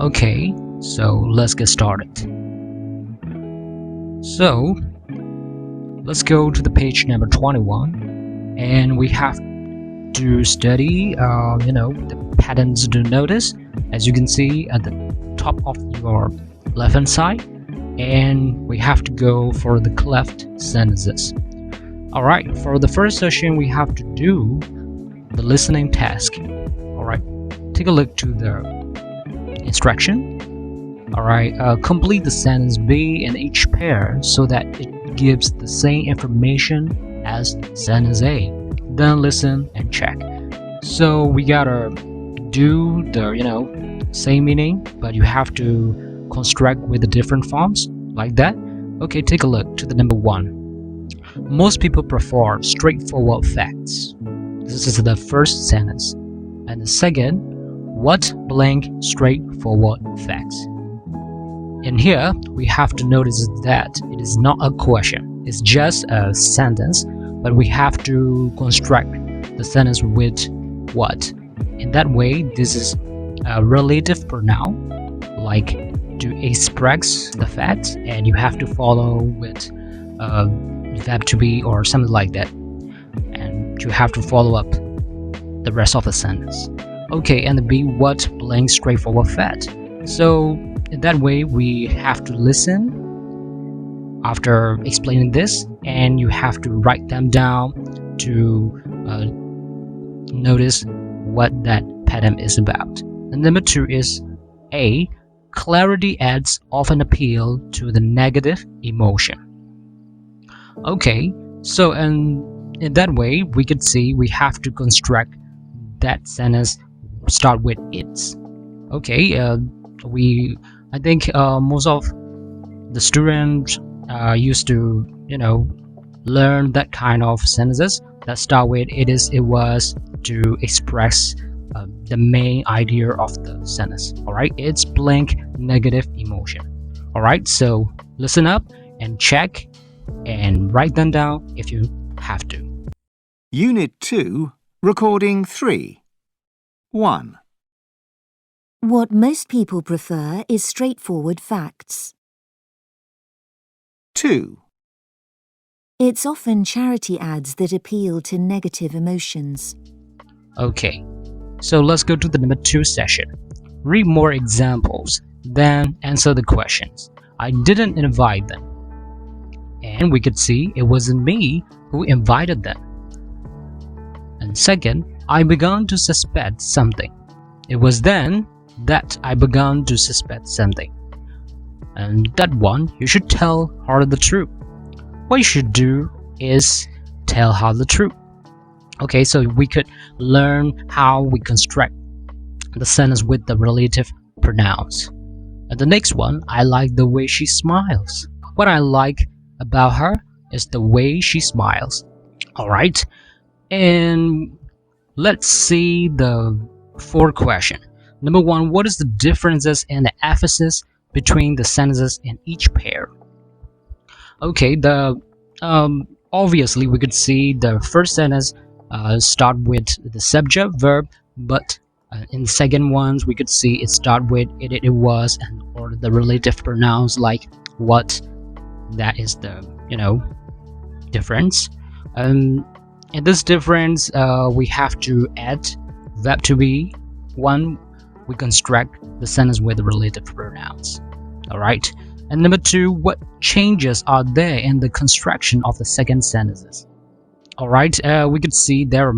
Okay, so let's get started. So let's go to the page number 21, and we have to study the patterns to notice, as you can see at the top of your left hand side, and we have to go for the cleft sentences. Alright, for the first session we have to do the listening task. Alright, take a look to the instruction. Alright, complete the sentence B in each pair so that it gives the same information as sentence A. Then listen and check. So we gotta do the same meaning, but you have to construct with the different forms like that. Okay, take a look to the number 1. Most people prefer straightforward facts. This is the first sentence. And the second, what blank straightforward facts? In here, we have to notice that it is not a question. It's just a sentence, but we have to construct the sentence with what. In that way, this is a relative pronoun, like to express the fact, and you have to follow with verb to be or something like that, and you have to follow up the rest of the sentence. Okay, and the B, what blank straightforward fact? So in that way, we have to listen after explaining this, and you have to write them down to notice what that pattern is about. And number 2 is A, clarity adds often appeal to the negative emotion. Okay, so in that way, we could see we have to construct that sentence start with its. Okay, I think most of the students used to learn that kind of sentences that start with it is, it was, to express the main idea of the sentence. Alright, it's blank negative emotion. Alright, so listen up and check and write them down if you have to. Unit 2, Recording 3. 1. What most people prefer is straightforward facts. 2. It's often charity ads that appeal to negative emotions. Okay, so let's go to the number 2 session. Read more examples, then answer the questions. I didn't invite them. And we could see it wasn't me who invited them. And second, I began to suspect something. It was then that I began to suspect something. And that one, you should tell her the truth. What you should do is tell her the truth. Okay, so we could learn how we construct the sentence with the relative pronouns. And the next one, I like the way she smiles. What I like about her is the way she smiles. Alright, and let's see the 4th question. Number 1, what is the differences in the emphasis between the sentences in each pair? Okay, obviously we could see the first sentence start with the subject verb, but in the second ones we could see it start with it was, and or the relative pronouns like what. That is the difference. In this difference, we have to add verb to be. 1, we construct the sentence with the relative pronouns. Alright, and number 2, what changes are there in the construction of the second sentences? Alright, we could see there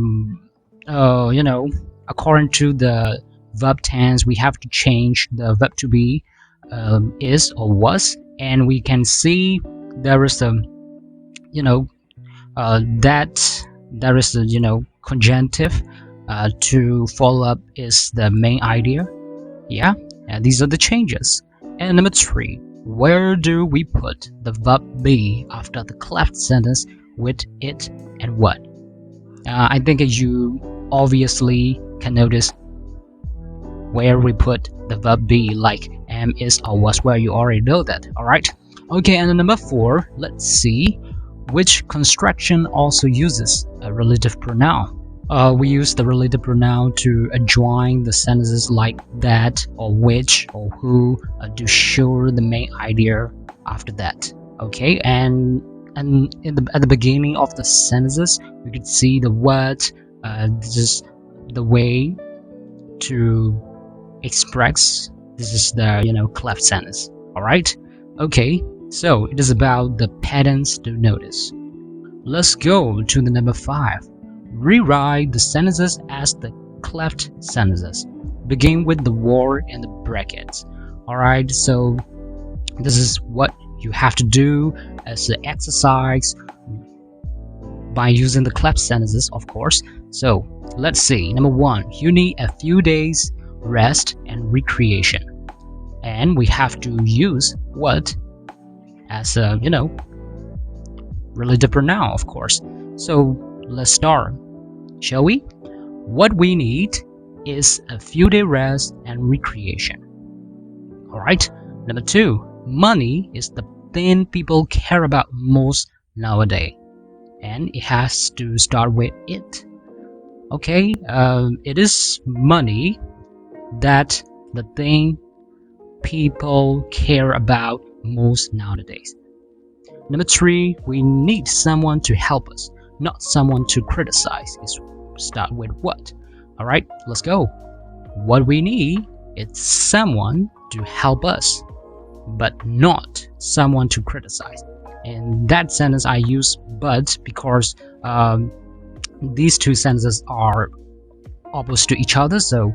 according to the verb tense, we have to change the verb to be is or was, and we can see there is a there is a conjunctive to follow up is the main idea. Yeah, and these are the changes. And number 3, where do we put the verb be after the cleft sentence with it and what? I think you obviously can notice where we put the verb be, like am, is, or was, where you already know that. Alright, okay, and number 4, let's see which construction also uses a relative pronoun. We use the related pronoun to adjoin the sentences like that or which or who to show the main idea after that. Okay, and at the beginning of the sentences, you could see the word. This is the way to express. This is the cleft sentence. All right. Okay. So it is about the patterns to notice. Let's go to the number 5. Rewrite the sentences as the cleft sentences. Begin with the word and the brackets. Alright, so this is what you have to do as an exercise by using the cleft sentences, of course. So let's see. Number 1, you need a few days rest and recreation. And we have to use what as a, relative pronoun, of course. So let's start, shall we? What we need is a few day rest and recreation. Alright, number 2, money is the thing people care about most nowadays, and it has to start with it. Okay, it is money that the thing people care about most nowadays. Number 3, we need someone to help us, not someone to criticize. It's start with what. Alright, let's go. What we need is someone to help us, but not someone to criticize. In that sentence I use but because these two sentences are opposite to each other, so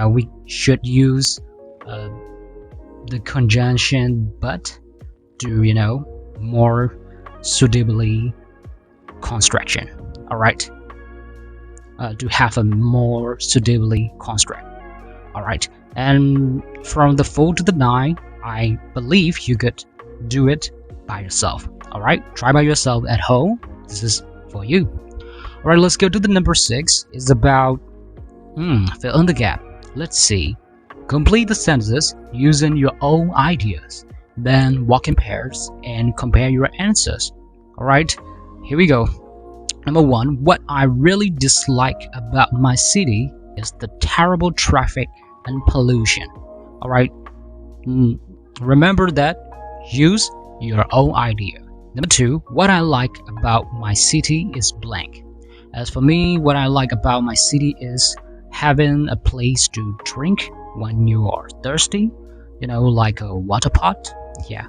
we should use the conjunction but to more suitably construction. Alright, to have a more suitably construct. Alright, and from the 4 to the 9, I believe you could do it by yourself. Alright, try by yourself at home. This is for you. Alright, let's go to the number 6. It's about fill in the gap. Let's see. Complete the sentences using your own ideas. Then walk in pairs and compare your answers. Alright, here we go. Number 1, what I really dislike about my city is the terrible traffic and pollution. Alright, remember that. Use your own idea. Number 2, what I like about my city is blank. As for me, what I like about my city is having a place to drink when you are thirsty, like a water pot. Yeah.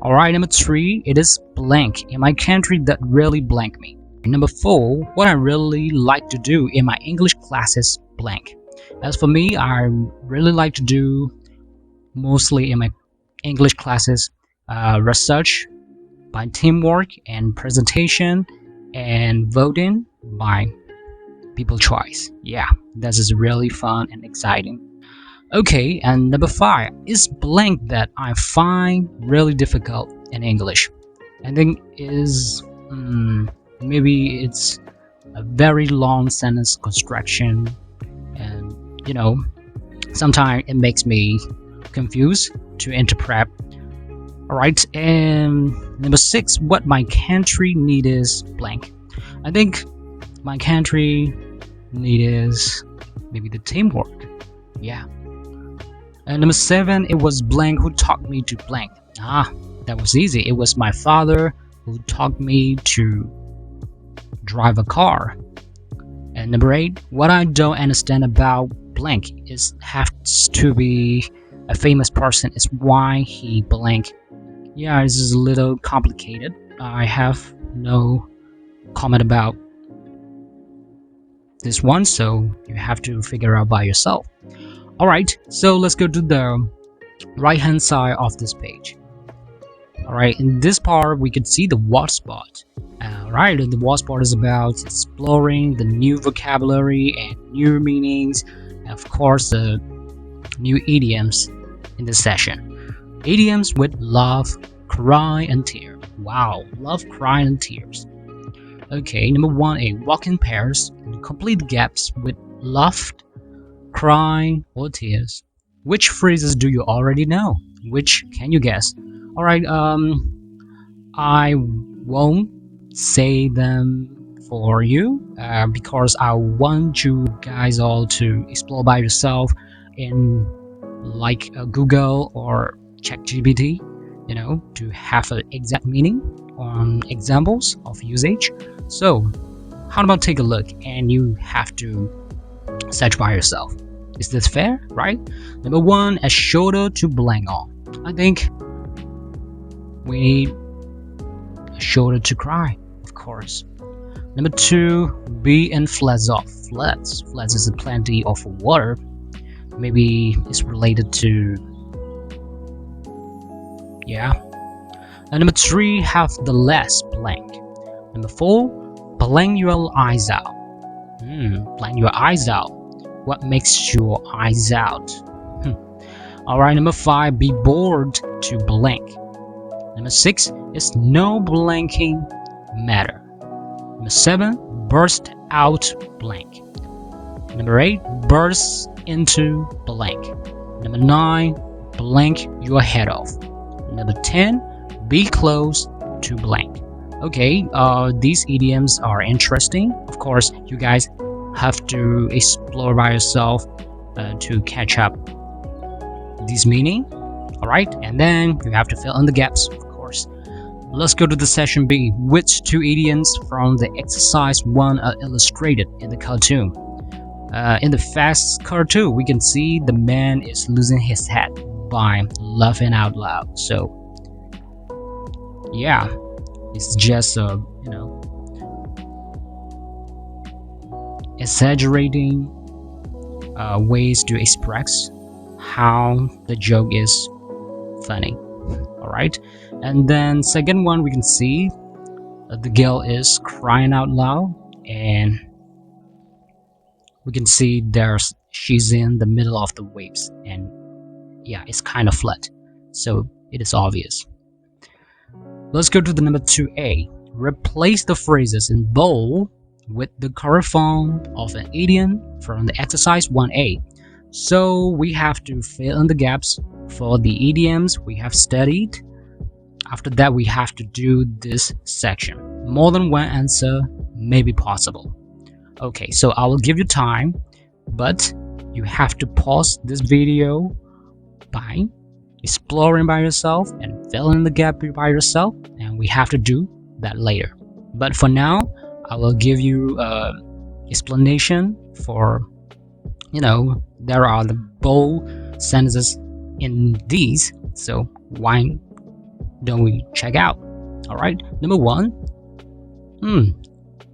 Alright, number 3, it is blank in my country that really blank me. Number 4, what I really like to do in my English class is blank. As for me, I really like to do mostly in my English classes research by teamwork and presentation and voting by people choice. Yeah, this is really fun and exciting. Okay, and number 5 is blank that I find really difficult in English. I think is maybe it's a very long sentence construction, and sometimes it makes me confused to interpret. Alright, and number 6, what my country need is blank. I think my country need is maybe the teamwork. Yeah. And number 7, it was blank who taught me to blank. That was easy. It was my father who taught me to drive a car. And number 8, what I don't understand about blank is has to be a famous person. Is why he blank. Yeah, this is a little complicated. I have no comment about this one, so you have to figure out by yourself. Alright, so let's go to the right hand side of this page. Alright, in this part we can see the what spot. Alright, and the what spot is about exploring the new vocabulary and new meanings, and of course the new idioms in this session. Idioms with love, cry, and tear. Wow, love, cry, and tears. Okay, number 1, walk in pairs and complete gaps with love, cry, or tears. Which phrases do you already know? Which can you guess? Alright, I won't say them for you because I want you guys all to explore by yourself in like Google or ChatGPT, to have an exact meaning on examples of usage. So how about take a look and you have to search by yourself. Is this fair, right? Number 1, a shoulder to blank on. I think we need a shoulder to cry, of course. Number 2, be in floods of. Floods is a plenty of water. Maybe it's related to, yeah. And number 3, have the less blank. Number 4, blank your eyes out. Blank your eyes out. What makes your eyes out? Alright, number 5, be bored to blank. Number 6 is no blanking matter. Number 7, burst out blank. Number 8, burst into blank. Number 9, blank your head off. Number 10, be close to blank. Okay, these idioms are interesting. Of course, you guys have to explore by yourself to catch up this meaning. Alright, and then you have to fill in the gaps, of course. Let's go to the session B. Which 2 idioms from the exercise 1 are illustrated in the cartoon? In the fast cartoon, we can see the man is losing his head by laughing out loud. So, yeah, it's just exaggerating ways to express how the joke is funny. Alright, and then second one, we can see the girl is crying out loud, and we can see she's in the middle of the waves, and yeah, it's kind of flat, so it is obvious. Let's go to the number 2A. Replace the phrases in bold with the correct form of an idiom from the exercise 1A. So we have to fill in the gaps for the idioms we have studied. After that, we have to do this section. More than one answer may be possible. Okay, so I will give you time, but you have to pause this video by exploring by yourself and fill in the gap by yourself, and we have to do that later. But for now, I will give you explanation for, there are the bold sentences in these, so why don't we check out? Alright, number 1.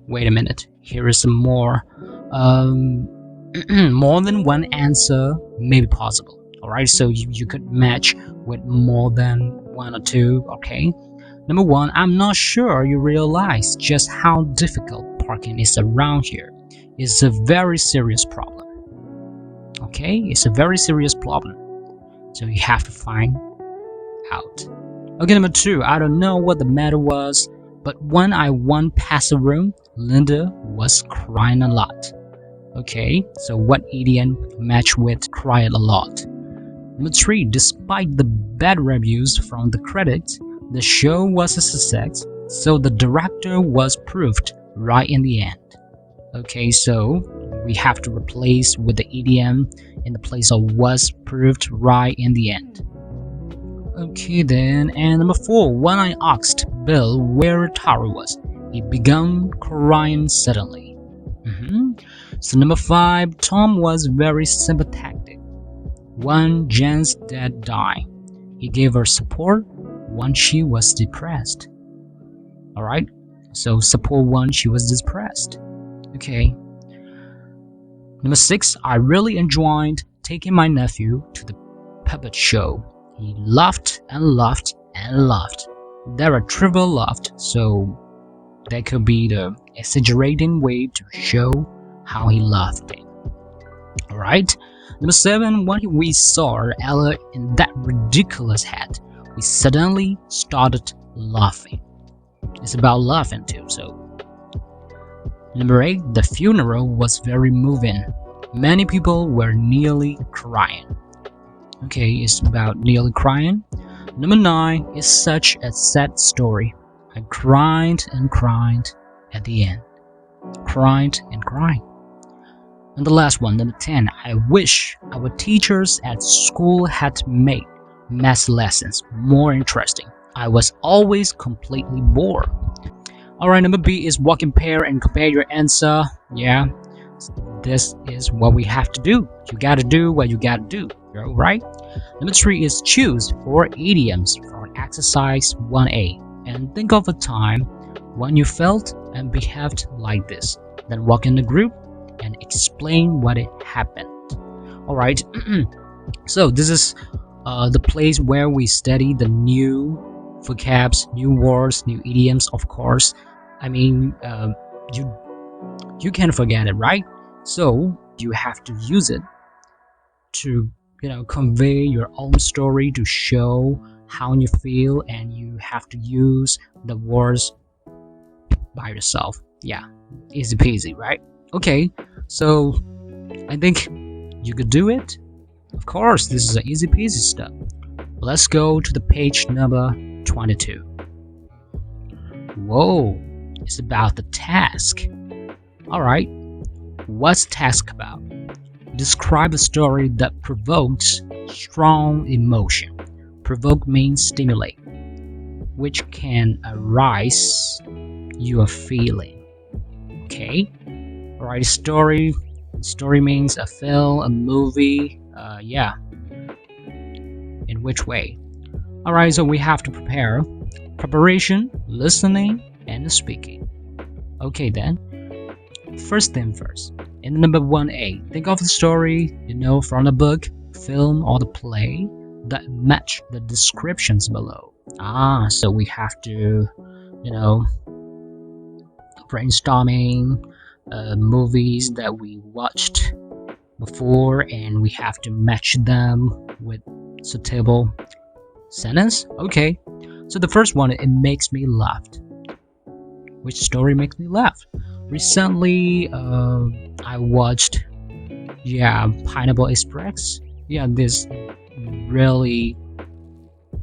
Wait a minute, here is some more. More than one answer may be possible. Alright, so you could match with more than 1 or 2, okay? Number 1, I'm not sure you realize just how difficult parking is around here. It's a very serious problem. Okay, it's a very serious problem. So you have to find out. Okay, number 2, I don't know what the matter was, but when I went past the room, Linda was crying a lot. Okay, so what idiom match with crying a lot? Number 3, despite the bad reviews from the critics, the show was a success, so the director was proved right in the end. Okay, so we have to replace with the idiom in the place of was proved right in the end. Okay then, and number 4, when I asked Bill where Tara was, he began crying suddenly. So number 5, Tom was very sympathetic. When Jen's dad died, he gave her support when she was depressed. Alright, so support when she was depressed. Okay. Number 6, I really enjoyed taking my nephew to the puppet show. He laughed and laughed and laughed. There are trivial laughed, so that could be the exaggerating way to show how he laughed. Alright. Number 7, when we saw Ella in that ridiculous hat, we suddenly started laughing. It's about laughing too, so. Number 8, the funeral was very moving. Many people were nearly crying. Okay, it's about nearly crying. Number 9 is such a sad story. I cried and cried at the end. crying and crying. And the last one, number 10, I wish our teachers at school had made math lessons more interesting. I was always completely bored. Alright, number B is walk in pair and compare your answer. Yeah, this is what we have to do. You gotta do what you gotta do, right? Number 3 is choose 4 idioms for exercise 1A and think of a time when you felt and behaved like this. Then walk in the group and explain what it happened. Alright, so this is the place where we study the new vocabs, new words, new idioms, of course. I mean, you can't forget it, right? So you have to use it to, convey your own story, to show how you feel, and you have to use the words by yourself. Yeah, easy peasy, right? Okay, so I think you could do it. Of course, this is an easy peasy stuff. Let's go to the page number 22. Whoa, it's about the task. Alright, what's task about? Describe a story that provokes strong emotion. Provoke means stimulate, which can arise your feeling. Okay? Alright, story means a film, a movie, yeah. In which way? Alright, so we have to prepare. Preparation, listening, and speaking. Okay then. First thing first. In number 1A, think of the story, from the book, film, or the play that match the descriptions below. So we have to, brainstorming movies that we watched before, and we have to match them with suitable sentence. Okay, so the first one, it makes me laugh. Which story makes me laugh? Recently, I watched, Pineapple Express. Yeah, this really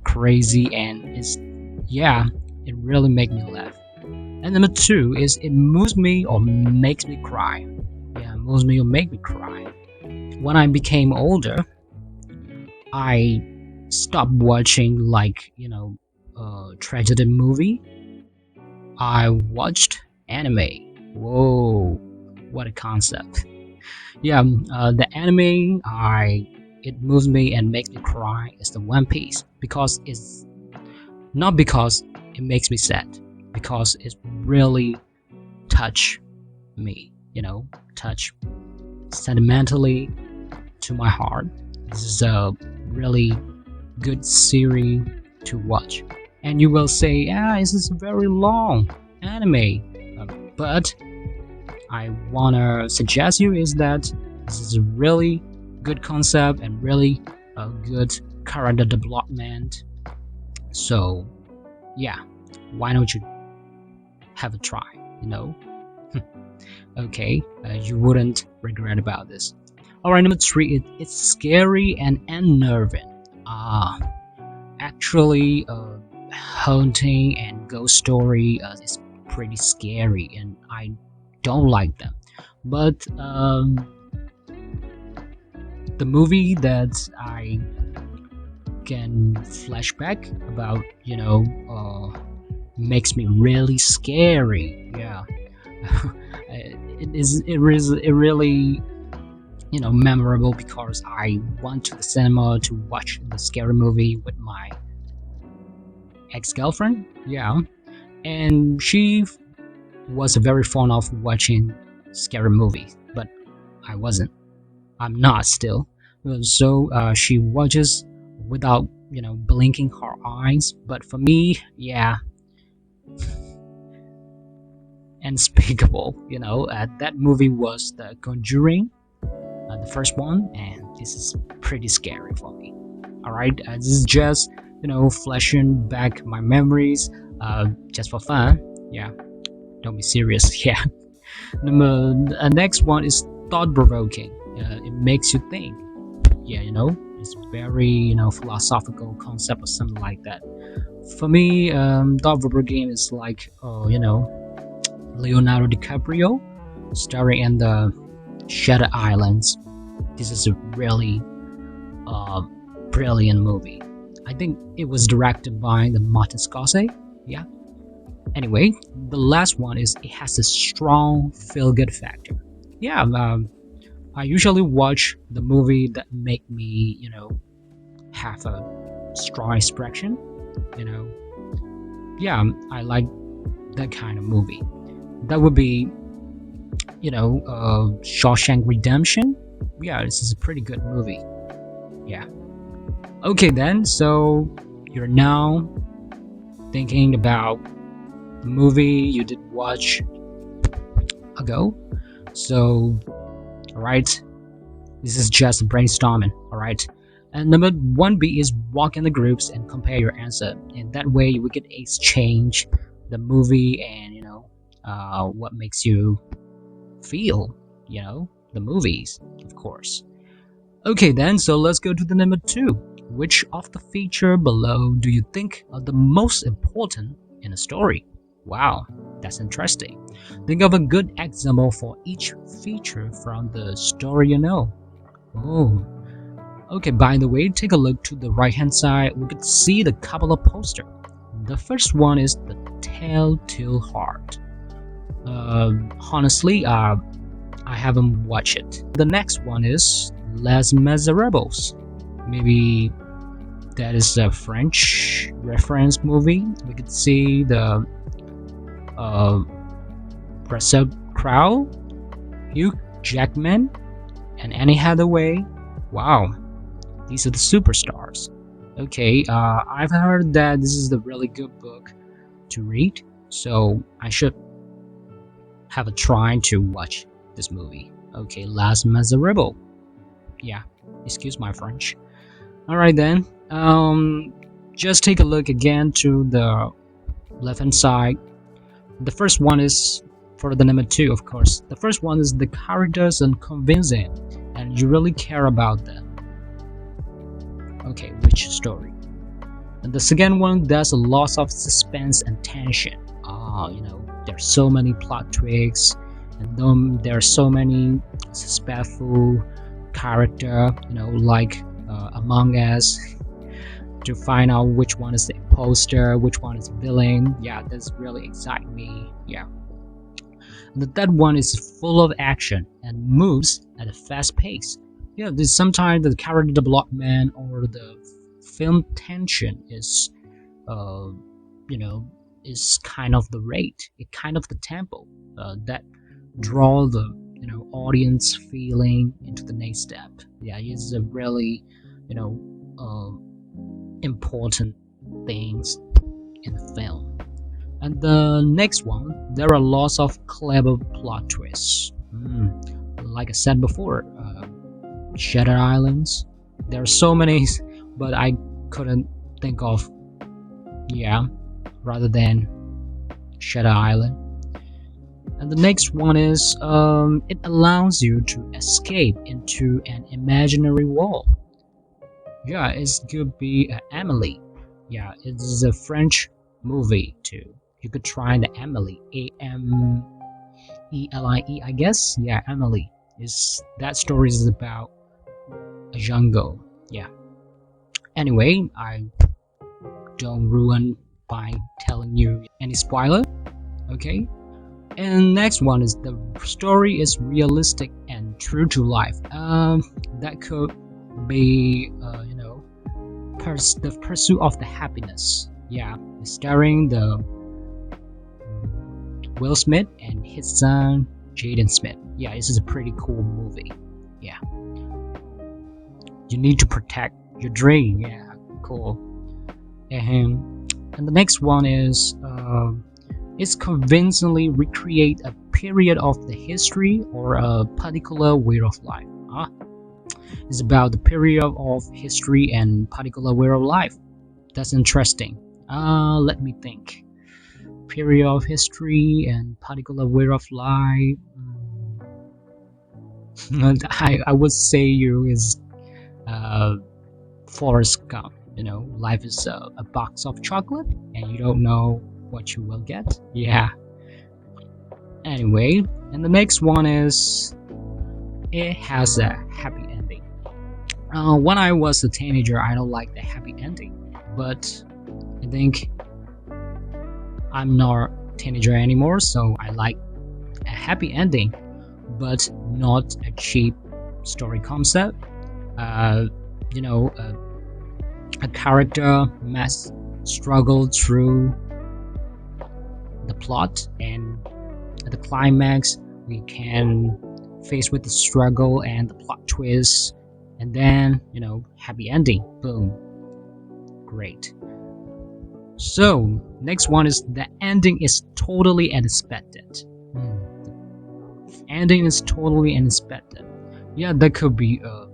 crazy, and it really made me laugh. And number 2 is it moves me or makes me cry. Yeah, moves me or make me cry. When I became older, I stopped watching tragedy movie. I watched anime. Whoa, what a concept. Yeah, the anime it moves me and makes me cry is the One Piece, because it's not because it makes me sad, because it really touch me, touch sentimentally to my heart. This is a really good series to watch. And you will say, this is a very long anime. But I wanna suggest you is that this is a really good concept and really a good character development. So why don't you have a try? Okay, you wouldn't regret about this. Alright, number 3, it's scary and unnerving. Actually, haunting and ghost story is pretty scary, and I don't like them. But the movie that I can flashback about, makes me really scary. Yeah, it really memorable, because I went to the cinema to watch the scary movie with my ex-girlfriend. Yeah, and she was very fond of watching scary movies, but I wasn't. I'm not still. So she watches without blinking her eyes. But for me, unspeakable. That movie was The Conjuring, the first one, and this is pretty scary for me. Alright, this is just flashing back my memories, just for fun. Yeah, don't be serious. Yeah. Next one is thought-provoking. It makes you think. It's very philosophical concept or something like that. For me, thought-provoking is like Leonardo DiCaprio. starring in the Shutter Islands. This is a really brilliant movie. I think it was directed by the Martin Scorsese. Yeah. Anyway, the last one is it has a strong feel-good factor. Yeah, I usually watch the movie that make me, have a strong expression. You know, yeah, I like that kind of movie. That would be, Shawshank Redemption. Yeah, this is a pretty good movie. Yeah. Okay then, so you're now thinking about the movie you did watch ago. So, alright, this is just brainstorming, alright? And number 1B is walk in the groups and compare your answer. And that way we could exchange the movie and, what makes you feel, the movies, of course. Okay then, so let's go to the number 2. Which of the feature below do you think are the most important in a story? Wow, that's interesting. Think of a good example for each feature from the story you know. Oh, okay, by the way, take a look to the right hand side. We could see the couple of posters. The first one is The Telltale Heart. Honestly, I haven't watched it. The next one is Les Miserables. Maybe that is a French reference movie. We could see the Russell Crowe, Hugh Jackman, and Anne Hathaway. Wow, these are the superstars. Okay, I've heard that this is a really good book to read, so I should have a try to watch this movie. Okay, Les Miserables. Yeah, excuse my French. Alright then, just take a look again to the left hand side. The first one is for the number 2, of course. The first one is the characters are convincing and you really care about them. Okay, which story? And the second one, there's a loss of suspense and tension. There's so many plot twists, and then there are so many suspenseful character, like Among Us, to find out which one is the imposter, which one is villain. Yeah, that's really excites me. Yeah. The third one is full of action and moves at a fast pace. Yeah, there's sometimes the character development or the film tension is, is kind of the rate, it kind of the tempo that draw the audience feeling into the next step. Yeah, it's a really important things in the film. And the next one, there are lots of clever plot twists. Like I said before, Shutter Islands. There are so many, but I couldn't think of rather than Shutter Island. And the next one is it allows you to escape into an imaginary world. Yeah, it could be Emily. Yeah, it is a French movie too. You could try the Emily, Amelie, I guess. Yeah, Emily. That story is about a young girl. Yeah. Anyway, I don't ruin by telling you any spoiler. Okay. And next one is the story is realistic and true to life. That could be the pursuit of the happiness. Yeah, starring the Will Smith and his son Jaden Smith. Yeah, this is a pretty cool movie. Yeah, you need to protect your dream. Yeah, cool. And the next one is it's convincingly recreate a period of the history or a particular way of life. It's about the period of history and particular way of life. That's interesting. Let me think. Period of history and particular way of life. I would say you is Forrest Gump. Life is a box of chocolate and you don't know what you will get. Yeah. Anyway, And the next one is it has a happy ending. When I was a teenager, I don't like the happy ending, but I think I'm not a teenager anymore, so I like a happy ending, but not a cheap story concept. Uh, you know, a character must struggle through the plot, and at the climax, we can face with the struggle and the plot twist, and then happy ending. Boom, great. So next one is the ending is totally unexpected. The ending is totally unexpected. Yeah, that could be a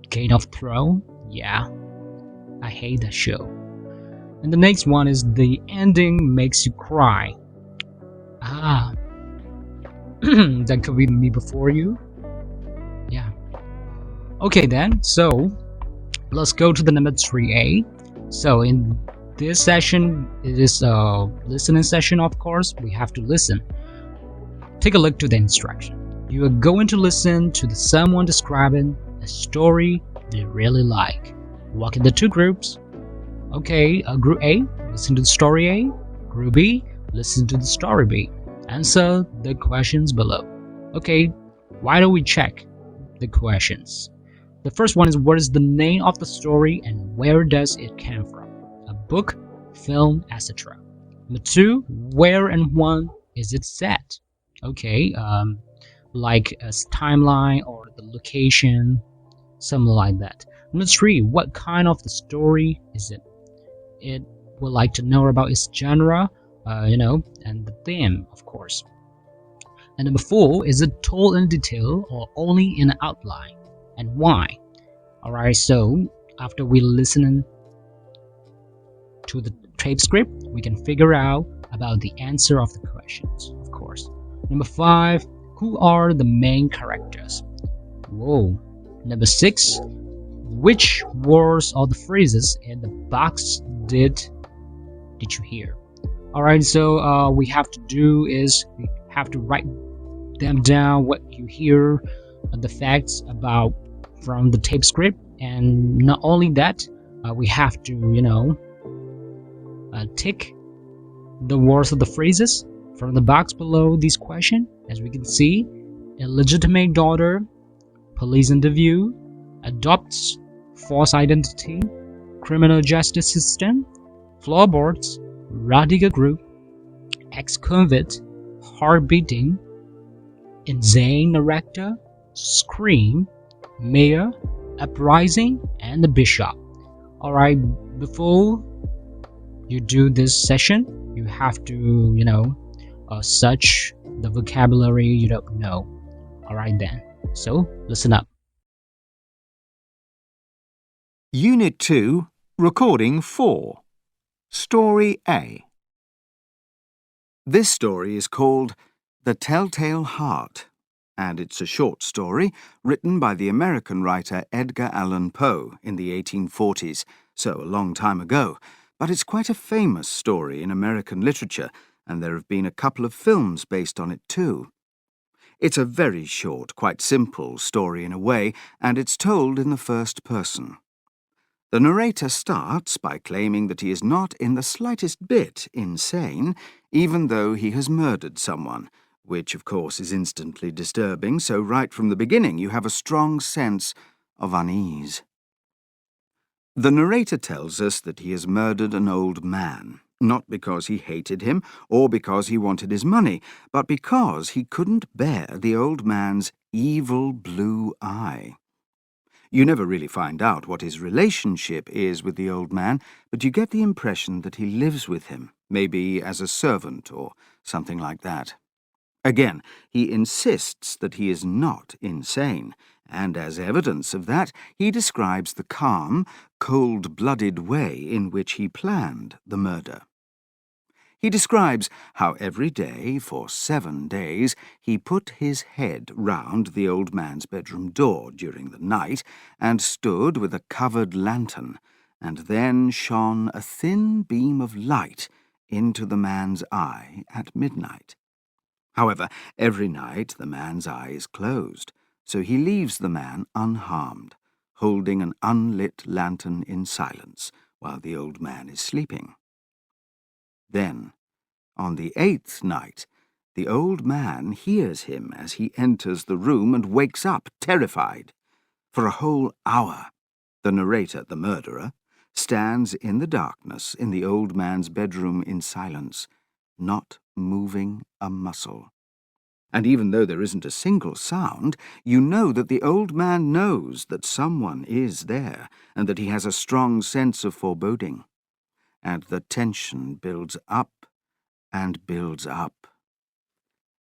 Game of Thrones. Yeah, I hate that show. And the next one is the ending makes you cry. Ah, that could be Me Before You. Yeah. Okay then, so let's go to the number 3A. So in this session, it is a listening session, of course. We have to listen. Take a look to the instruction. You are going to listen to someone describing a story they really like. Walk in the two groups. Okay, Group A, listen to the story A. Group B, listen to the story B. Answer the questions below. Okay, why don't we check the questions? The first one is, what is the name of the story and where does it come from? A book, film, etc. Number 2, where and when is it set? Okay, like a timeline or the location, something like that. Number 3, what kind of the story is it? It would like to know about its genre, and the theme, of course. And number 4, is it told in detail or only in an outline, and why? Alright, so after we listen to the tape script, we can figure out about the answer of the questions, of course. Number 5, who are the main characters? Whoa. Number 6, which words or the phrases in the box did you hear? Alright, so we have to do is we have to write them down, what you hear, the facts about from the tape script, and not only that, we have to tick the words of the phrases from the box below this question. As we can see, illegitimate daughter, police interview, adopts, false identity, criminal justice system, floorboards, radical group, ex-convict, heart beating, insane narrator, scream, mayor, uprising, and the bishop. Alright, before you do this session, you have to search the vocabulary you don't know. Alright then, so listen up. Unit 2, Recording 4. Story A. This story is called The Telltale Heart, and it's a short story written by the American writer Edgar Allan Poe in the 1840s, so a long time ago, but it's quite a famous story in American literature, and there have been a couple of films based on it too. It's a very short, quite simple story in a way, and it's told in the first person. The narrator starts by claiming that he is not in the slightest bit insane, even though he has murdered someone, which of course is instantly disturbing, so right from the beginning you have a strong sense of unease. The narrator tells us that he has murdered an old man, not because he hated him or because he wanted his money, but because he couldn't bear the old man's evil blue eye. You never really find out what his relationship is with the old man, but you get the impression that he lives with him, maybe as a servant or something like that. Again, he insists that he is not insane, and as evidence of that, he describes the calm, cold-blooded way in which he planned the murder. He describes how every day, for 7 days, he put his head round the old man's bedroom door during the night and stood with a covered lantern, and then shone a thin beam of light into the man's eye at midnight. However, every night the man's eye is closed, so he leaves the man unharmed, holding an unlit lantern in silence while the old man is sleeping. Then, on the 8th night, the old man hears him as he enters the room and wakes up, terrified. For a whole hour, the narrator, the murderer, stands in the darkness in the old man's bedroom in silence, not moving a muscle. And even though there isn't a single sound, you know that the old man knows that someone is there and that he has a strong sense of foreboding. And the tension builds up and builds up.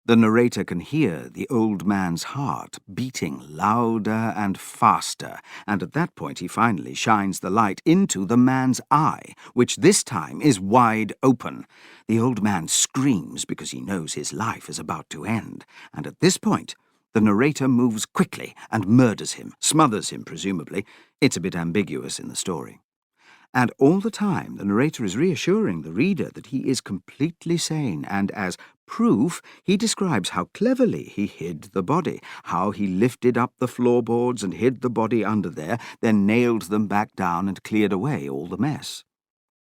The narrator can hear the old man's heart beating louder and faster, and at that point he finally shines the light into the man's eye, which this time is wide open. The old man screams because he knows his life is about to end, and at this point the narrator moves quickly and murders him, smothers him presumably. It's a bit ambiguous in the story. And all the time, the narrator is reassuring the reader that he is completely sane, and as proof, he describes how cleverly he hid the body, how he lifted up the floorboards and hid the body under there, then nailed them back down and cleared away all the mess.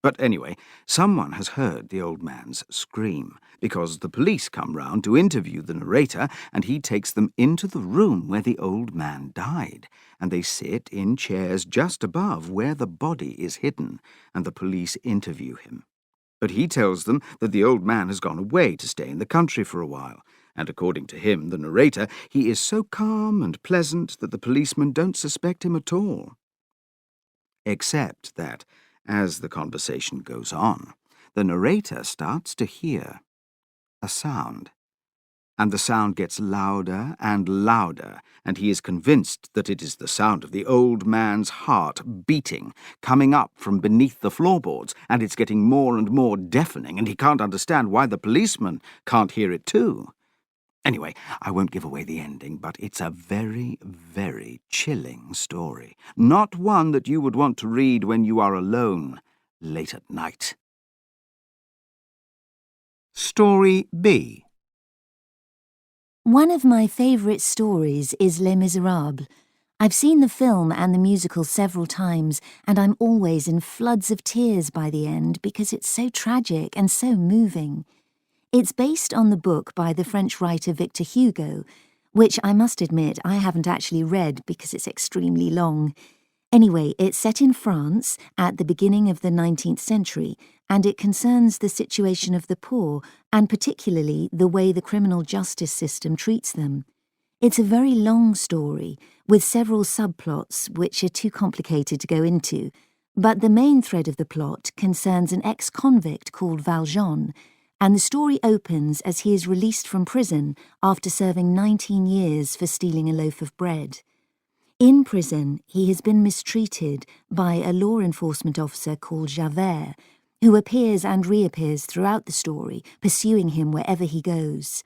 But anyway, someone has heard the old man's scream, because the police come round to interview the narrator, and he takes them into the room where the old man died, and they sit in chairs just above where the body is hidden, and the police interview him. But he tells them that the old man has gone away to stay in the country for a while, and according to him, the narrator, he is so calm and pleasant that the policemen don't suspect him at all. Except that, as the conversation goes on, the narrator starts to hear a sound. And the sound gets louder and louder, and he is convinced that it is the sound of the old man's heart beating, coming up from beneath the floorboards, and it's getting more and more deafening, and he can't understand why the policeman can't hear it too. Anyway, I won't give away the ending, but it's a very, very chilling story. Not one that you would want to read when you are alone late at night. Story B. One of my favourite stories is Les Miserables. I've seen the film and the musical several times, and I'm always in floods of tears by the end because it's so tragic and so moving. It's based on the book by the French writer Victor Hugo, which I must admit I haven't actually read because it's extremely long. Anyway, it's set in France at the beginning of the 19th century, and it concerns the situation of the poor, and particularly the way the criminal justice system treats them. It's a very long story, with several subplots which are too complicated to go into, but the main thread of the plot concerns an ex-convict called Valjean, and the story opens as he is released from prison after serving 19 years for stealing a loaf of bread. In prison, he has been mistreated by a law enforcement officer called Javert, who appears and reappears throughout the story, pursuing him wherever he goes.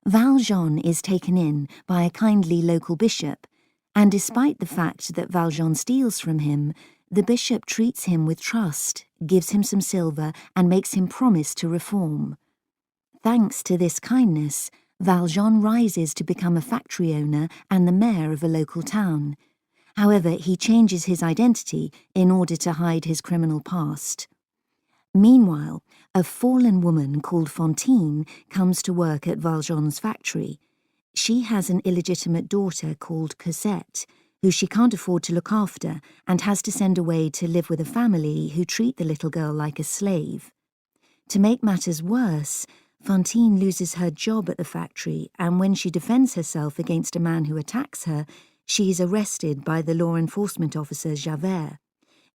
Valjean is taken in by a kindly local bishop, and despite the fact that Valjean steals from him, the bishop treats him with trust, gives him some silver, and makes him promise to reform. Thanks to this kindness, Valjean rises to become a factory owner and the mayor of a local town. However, he changes his identity in order to hide his criminal past. Meanwhile, a fallen woman called Fantine comes to work at Valjean's factory. She has an illegitimate daughter called Cosette, who she can't afford to look after and has to send away to live with a family who treat the little girl like a slave. To make matters worse, Fantine loses her job at the factory, and when she defends herself against a man who attacks her, she is arrested by the law enforcement officer Javert.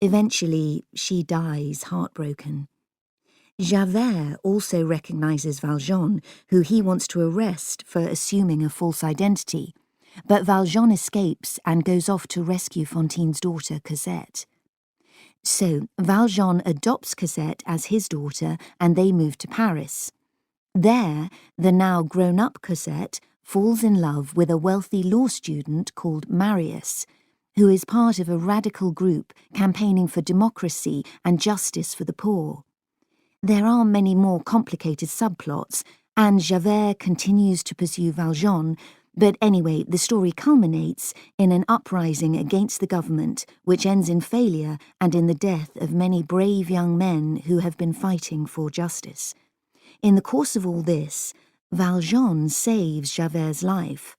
Eventually, she dies heartbroken. Javert also recognizes Valjean, who he wants to arrest for assuming a false identity. But Valjean escapes and goes off to rescue Fantine's daughter, Cosette. So, Valjean adopts Cosette as his daughter and they move to Paris. There, the now grown-up Cosette falls in love with a wealthy law student called Marius, who is part of a radical group campaigning for democracy and justice for the poor. There are many more complicated subplots, and Javert continues to pursue Valjean. But anyway, the story culminates in an uprising against the government, which ends in failure and in the death of many brave young men who have been fighting for justice. In the course of all this, Valjean saves Javert's life.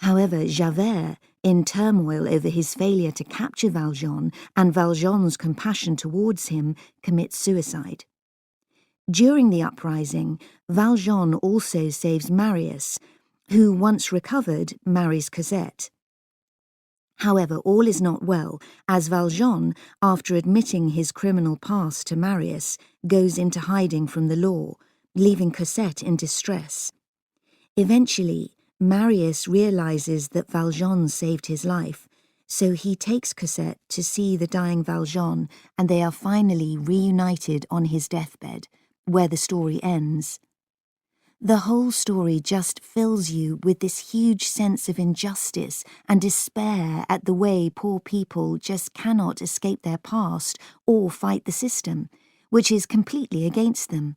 However, Javert, in turmoil over his failure to capture Valjean and Valjean's compassion towards him, commits suicide. During the uprising, Valjean also saves Marius, who, once recovered, marries Cosette. However, all is not well, as Valjean, after admitting his criminal past to Marius, goes into hiding from the law, leaving Cosette in distress. Eventually, Marius realizes that Valjean saved his life, so he takes Cosette to see the dying Valjean, and they are finally reunited on his deathbed, where the story ends. The whole story just fills you with this huge sense of injustice and despair at the way poor people just cannot escape their past or fight the system, which is completely against them.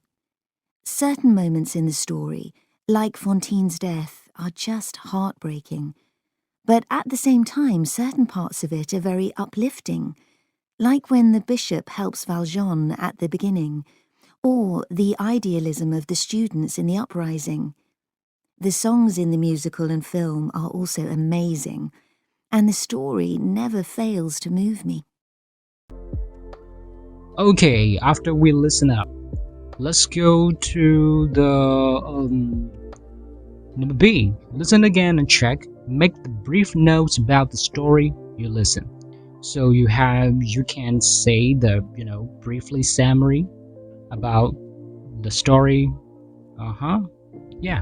Certain moments in the story, like Fantine's death, are just heartbreaking. But at the same time, certain parts of it are very uplifting, like when the bishop helps Valjean at the beginning, or the idealism of the students in the uprising. The songs in the musical and film are also amazing, and the story never fails to move me. Okay, after we listen up, let's go to the number B. Listen again and check. Make the brief notes about the story you listen. So you can say the briefly summary about the story. Yeah.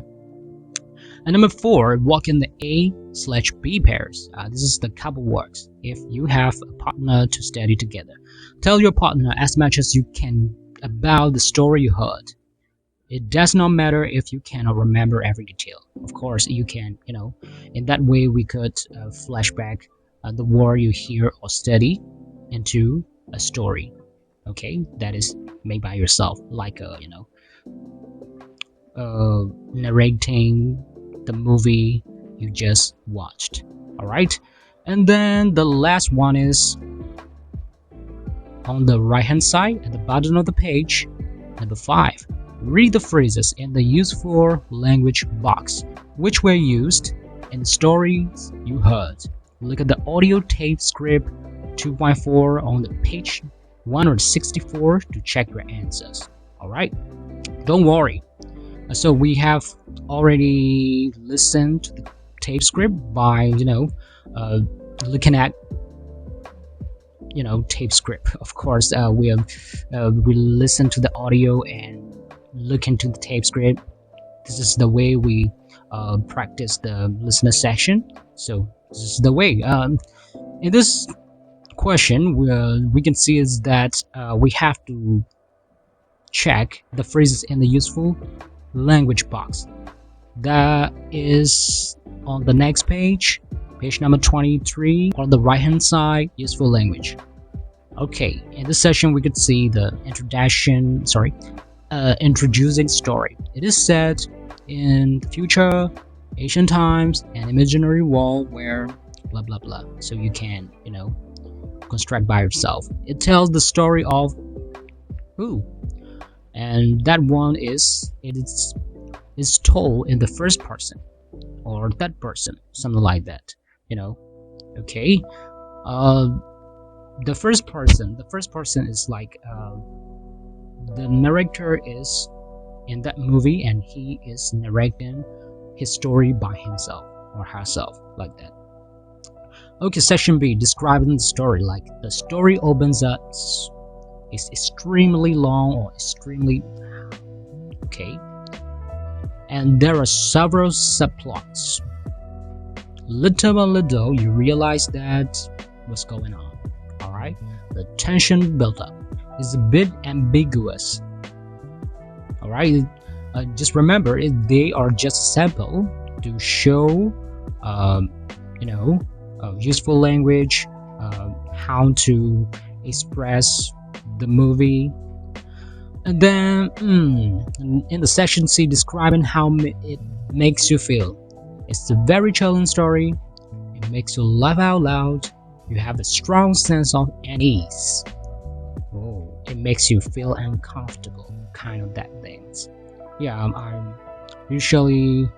And number 4, walk in the A/B pairs. This is the couple works. If you have a partner to study together, tell your partner as much as you can about the story you heard. It does not matter if you cannot remember every detail. Of course, you can, in that way we could flashback the word you hear or study into a story. Okay, that is made by yourself, like narrating the movie you just watched. All right, and then the last one is on the right hand side at the bottom of the page. Number 5, read the phrases in the useful language box which were used in the stories you heard. Look at the audio tape script 2.4 on the page 164 to check your answers. Alright, don't worry. So we have already listened to the tape script by looking at tape script. Of course, we listen to the audio and look into the tape script. This is the way we practice the listener section. So this is the way. In this question, we can see is that we have to check the phrases in the useful language box. That is on the next page, page number 23, on the right hand side, useful language. Okay, in this session we could see the introducing story. It is set in the future, ancient times, an imaginary world where blah blah blah. So you can construct by yourself. It tells the story of who, and that one is told in the first person or that person, something like that. Okay. The first person is like the narrator is in that movie and he is narrating his story by himself or herself, like that. Okay, section B, describing the story. Like the story opens up, is extremely long or extremely okay, and there are several subplots. Little by little you realize that what's going on. Alright, the tension built up is a bit ambiguous. Alright, just remember they are just a sample to show useful language, how to express the movie. And then, in the section C, describing how it makes you feel. It's a very chilling story. It makes you laugh out loud. You have a strong sense of unease. Oh, it makes you feel uncomfortable, kind of that things. Yeah, I usually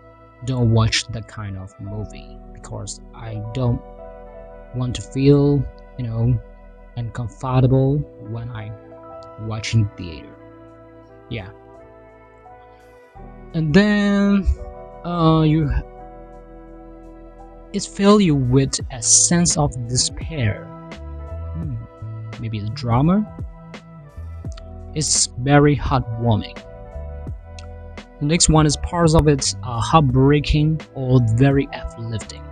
don't watch that kind of movie because I don't want to feel, uncomfortable when I watch in theater. Yeah, and then you it fill you with a sense of despair. Hmm, maybe the drama. It's very heartwarming. The next one is parts of it are heartbreaking or very uplifting.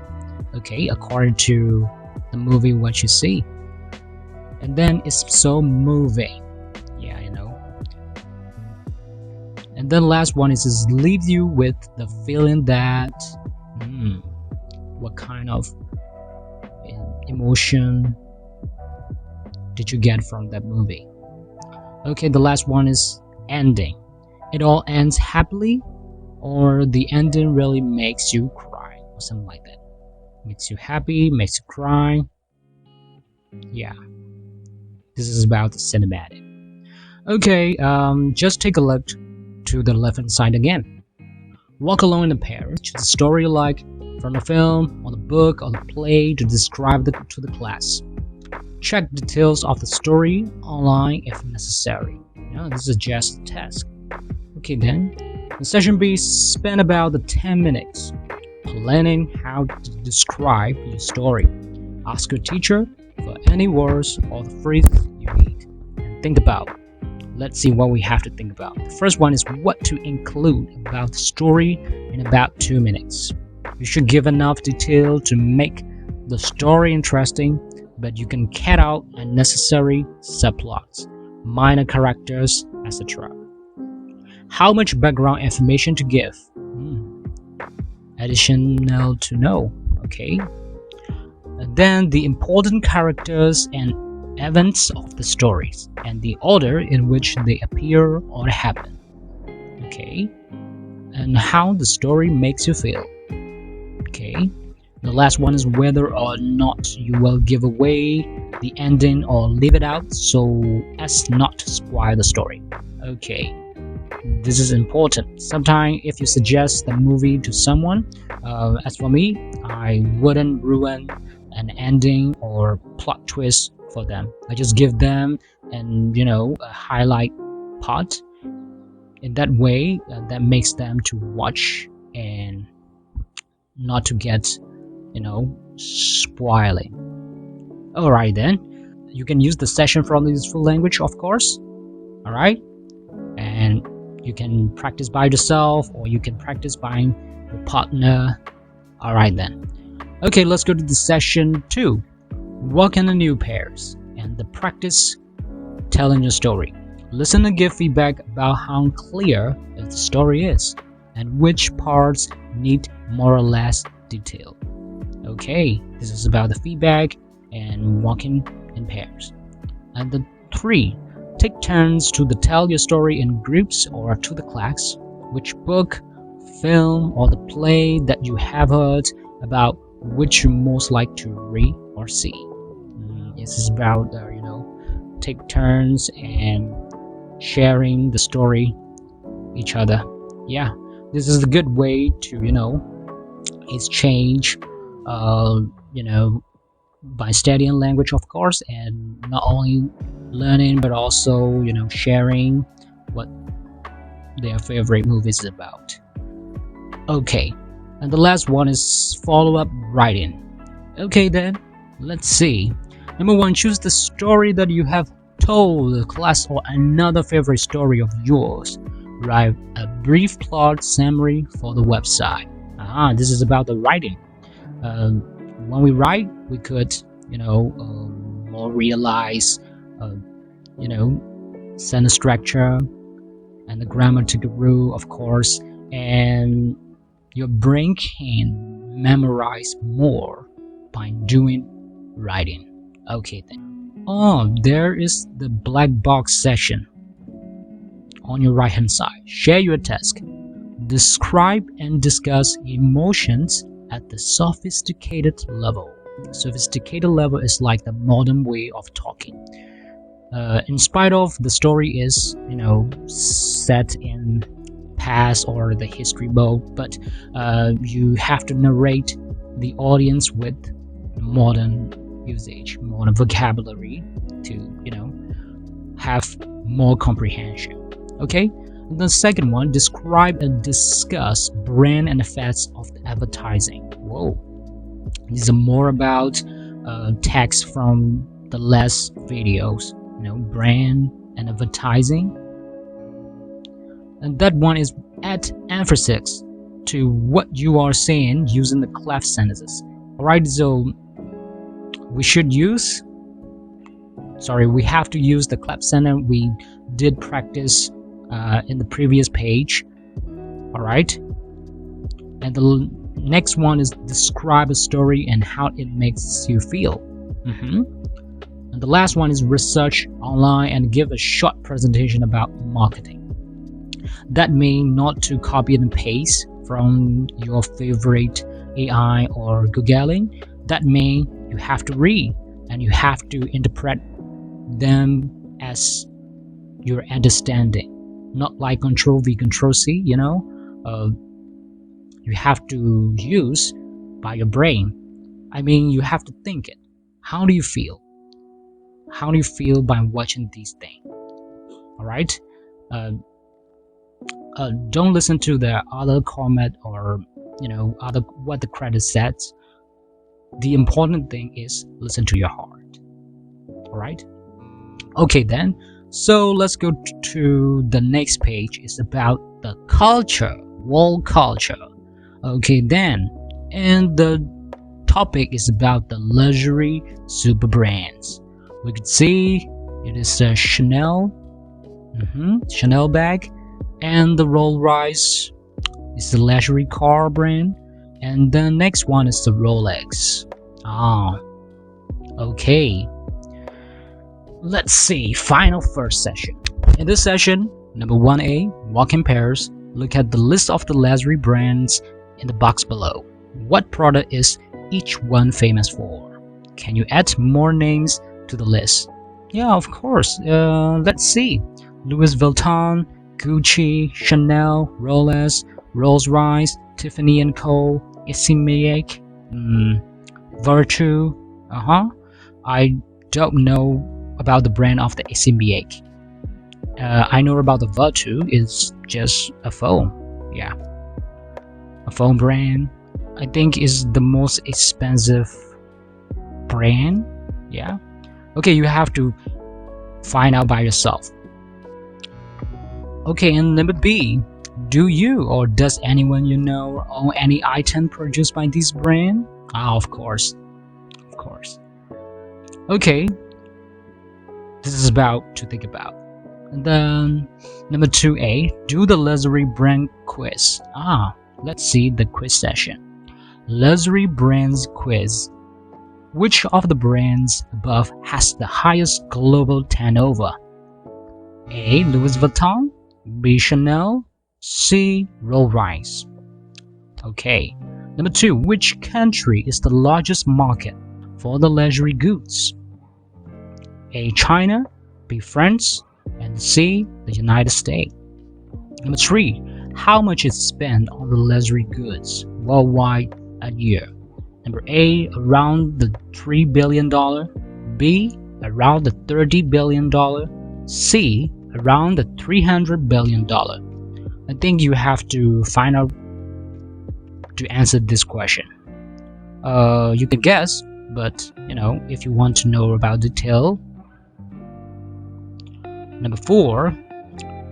Okay, according to the movie what you see. And then it's so moving. Yeah, And then last one is leave you with the feeling that what kind of emotion did you get from that movie? Okay, the last one is ending. It all ends happily, or the ending really makes you cry, or something like that. Makes you happy, makes you cry. Yeah, this is about the cinematic. Okay, just take a look to the left-hand side again. Walk along in a pair. Choose a story you like from a film, or the book, or the play to describe it to the class. Check details of the story online if necessary. This is just a task. Okay then, in session B, spend about the 10 minutes planning how to describe your story. Ask your teacher for any words or the phrases you need. And think about. Let's see what we have to think about. The first one is what to include about the story in about 2 minutes. You should give enough detail to make the story interesting, but you can cut out unnecessary subplots, minor characters, etc. How much background information to give? Additional to know, okay? And then the important characters and events of the stories and the order in which they appear or happen, okay? And how the story makes you feel, okay? The last one is whether or not you will give away the ending or leave it out so as not to spoil the story. Okay, this is important. Sometimes if you suggest the movie to someone, as for me, I wouldn't ruin an ending or plot twist for them. I just give them a highlight part. In that way, that makes them to watch and not to get spoiling. Alright then, you can use the session from the useful language, of course. Alright, and you can practice by yourself or you can practice by your partner. Alright then, okay, let's go to the session 2. Work in the new pairs and the practice telling your story. Listen and give feedback about how clear the story is and which parts need more or less detail. Okay, this is about the feedback and walking in pairs. And the 3, take turns to tell your story in groups or to the class. Which book, film, or the play that you have heard about, which you most like to read or see. This is about take turns and sharing the story each other. Yeah, this is a good way to exchange by studying language, of course, and not only learning but also sharing what their favorite movie is about. Okay, and the last one is follow-up writing. Okay then, let's see. Number 1, choose the story that you have told the class or another favorite story of yours. Write a brief plot summary for the website. This is about the writing. When we write, we could more realize sentence structure and the grammatical rule, of course, and your brain can memorize more by doing writing. Okay then. Oh, there is the black box session. on your right hand side. Share your task. Describe and discuss emotions at the sophisticated level. Sophisticated level is like the modern way of talking. In spite of the story is, set in past or the history mode, but you have to narrate the audience with modern usage, modern vocabulary to, have more comprehension. Okay. The second one, describe and discuss brand and effects of the advertising. Whoa. These are more about text from the last videos, brand and advertising. And that one is add emphasis to what you are saying using the cleft sentences. Alright, so we have to use the cleft sentence. We did practice in the previous page. Alright, and the next one is describe a story and how it makes you feel. And the last one is research online and give a short presentation about marketing. That means not to copy and paste from your favorite AI or Googling. That means you have to read and you have to interpret them as your understanding, not like Control V, Control C. You have to use by your brain. I mean, you have to think it. How do you feel? How do you feel by watching these things? All right. Don't listen to the other comment or other what the credit says. The important thing is listen to your heart. All right. Okay then. So let's go to the next page. It's about the culture, world culture. Okay then, and the topic is about the luxury super brands. We could see it is a Chanel, Chanel bag, and the Rolls-Royce is the luxury car brand, and the next one is the Rolex. Okay. Let's see, final first session. In this session, number 1A, walk in pairs, look at the list of the luxury brands in the box below. What product is each one famous for? Can you add more names to the list? Yeah, of course. Let's see. Louis Vuitton, Gucci, Chanel, Rolex, Rolls-Royce, Tiffany & Co., Essimiak, Virtue. I don't know about the brand of the Essimiak. I know about the Virtue. It's just a phone. Yeah, a phone brand. I think is the most expensive brand. Yeah. Okay, you have to find out by yourself. Okay, and number B, do you or does anyone you know own any item produced by this brand? Of course. Of course. Okay, this is about to think about. And then number 2A, do the luxury brand quiz. Let's see the quiz session. Luxury brands quiz. Which of the brands above has the highest global turnover? A. Louis Vuitton, B. Chanel, C. Rolls-Royce. Okay. Number 2, which country is the largest market for the luxury goods? A. China, B. France, and C. the United States. Number 3, how much is spent on the luxury goods worldwide a year? Number A, around the $3 billion, B, around the $30 billion, C, around the $300 billion. I think you have to find out to answer this question. You can guess, but if you want to know about detail. Number 4,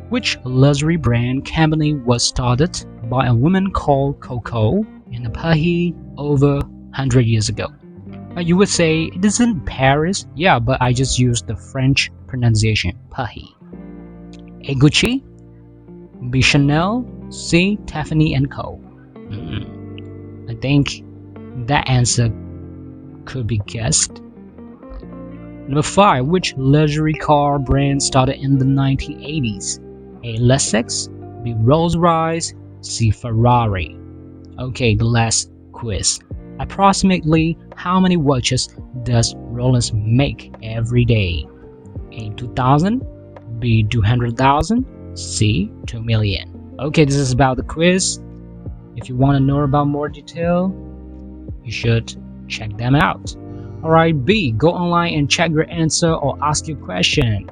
which luxury brand company was started by a woman called Coco in Paris over 100 years ago? You would say it is in Paris. Yeah, but I just used the French pronunciation, Paris. A. Gucci, B. Chanel, C. Tiffany & Co. I think that answer could be guessed. Number 5, which luxury car brand started in the 1980s? A. Lexus, B. Rolls-Royce, C. Ferrari. Okay, the last quiz. Approximately how many watches does Rolex make every day? A. 2,000, B. 200,000, C. 2 million. Okay, this is about the quiz. If you want to know about more detail, you should check them out. Alright, B. Go online and check your answer or ask your question.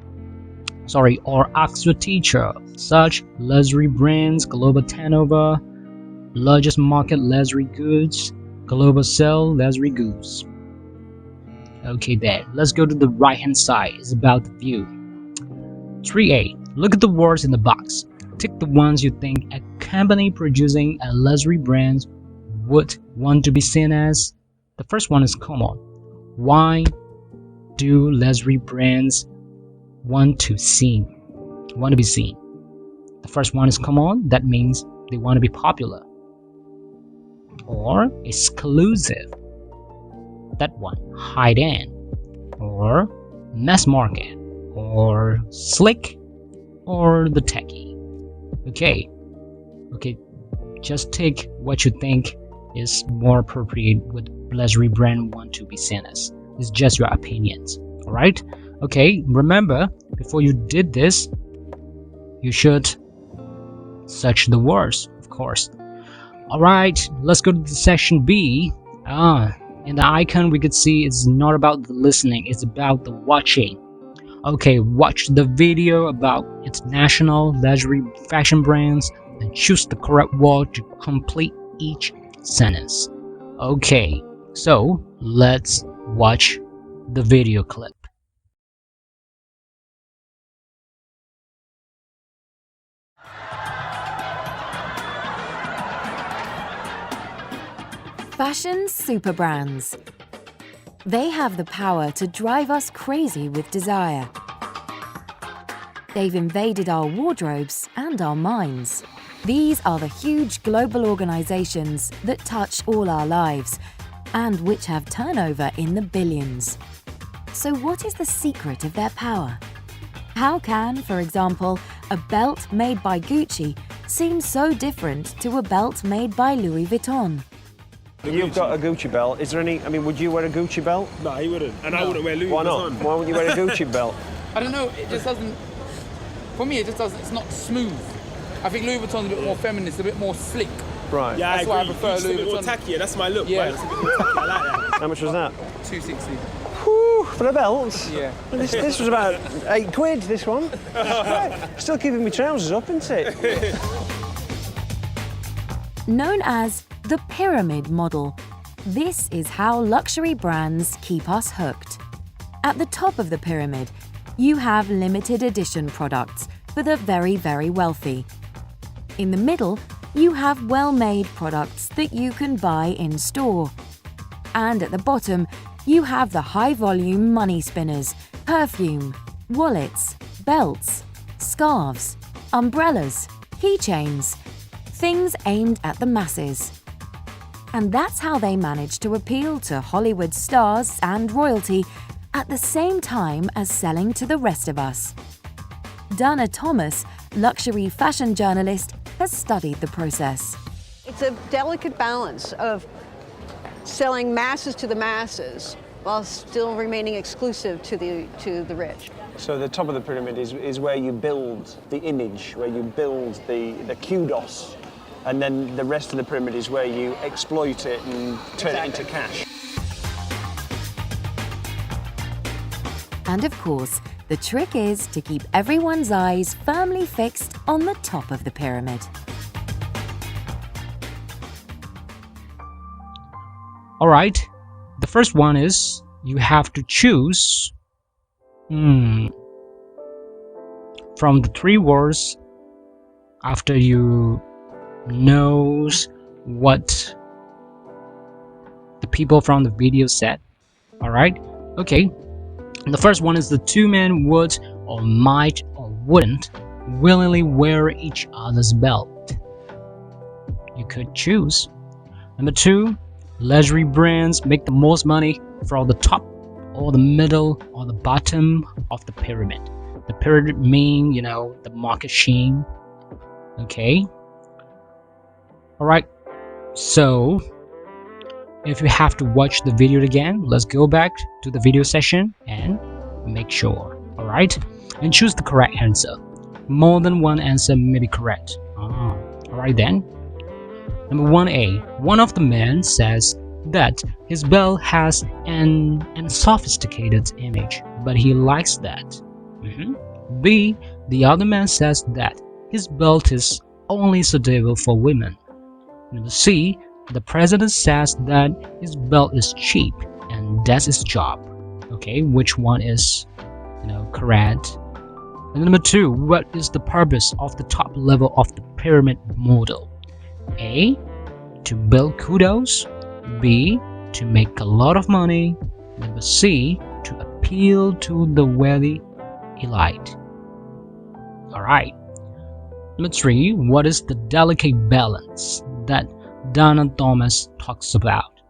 Or ask your teacher. Search luxury brands, global turnover, largest market luxury goods, global sale luxury goods. Okay then, let's go to the right hand side. It's about the view. 3A. Look at the words in the box. Tick the ones you think a company producing a luxury brand would want to be seen as. The first one is common. Why do luxury brands want to be seen? The first one is common. That means they want to be popular. Or exclusive. That one, high-end. Or mass market. Or slick. Or the techie. Okay, just take what you think is more appropriate with luxury brand want to be seen as. It's just your opinions. Alright? Okay, remember, before you did this, you should search the words, of course. Alright, let's go to the section B. In the icon we could see it's not about the listening, it's about the watching. Okay, watch the video about international luxury fashion brands and choose the correct word to complete each sentence. Okay, so let's watch the video clip. Fashion super brands. They have the power to drive us crazy with desire. They've invaded our wardrobes and our minds. These are the huge global organizations that touch all our lives and which have turnover in the billions. So what is the secret of their power? How can, for example, a belt made by Gucci seem so different to a belt made by Louis Vuitton? You've got a Gucci belt. Is there any? I mean, would you wear a Gucci belt? No, he wouldn't. And I wouldn't wear Louis Why not? Vuitton. Why wouldn't you wear a Gucci belt? I don't know, it just doesn't, for me it just doesn't, it's not smooth. I think Louis Vuitton's a bit more feminist, a bit more slick. Right. Yeah, That's I why I agree. prefer It's a bit Louis more Vuitton. tackier. That's my look. Yeah. Right? It's a bit more tacky. I like that. How much was that? 260. Whew, for a belt? Yeah. This was about £8, this one. Still keeping my trousers up, isn't it? Known as the pyramid model, this is how luxury brands keep us hooked. At the top of the pyramid, you have limited edition products for the very, very wealthy. In the middle, you have well-made products that you can buy in store. And at the bottom, you have the high-volume money spinners, perfume, wallets, belts, scarves, umbrellas, keychains, things aimed at the masses. And that's how they manage to appeal to Hollywood stars and royalty at the same time as selling to the rest of us. Dana Thomas, luxury fashion journalist, has studied the process. It's a delicate balance of selling masses to the masses while still remaining exclusive to the rich. So the top of the pyramid is where you build the image, where you build the kudos, and then the rest of the pyramid is where you exploit it and turn it into cash. And of course, the trick is to keep everyone's eyes firmly fixed on the top of the pyramid. Alright, the first one is you have to choose from the three words after you knows what the people from the video said. Alright, okay. The first one is the two men would or might or wouldn't willingly wear each other's belt. You could choose. Number two, luxury brands make the most money from the top or the middle or the bottom of the pyramid. The pyramid mean, the market scheme. Okay. Alright, so if you have to watch the video again, let's go back to the video session and make sure. Alright, and choose the correct answer. More than one answer may be correct. Alright then. Number 1A. One of the men says that his belt has an unsophisticated image, but he likes that. B. The other man says that his belt is only suitable for women. Number C. The president says that his belt is cheap and that's his job. Okay, which one is, correct? And number 2. What is the purpose of the top level of the pyramid model? A. To build kudos. B. To make a lot of money. Number C. To appeal to the wealthy elite. Alright. Number 3. What is the delicate balance that Donna Thomas talks about?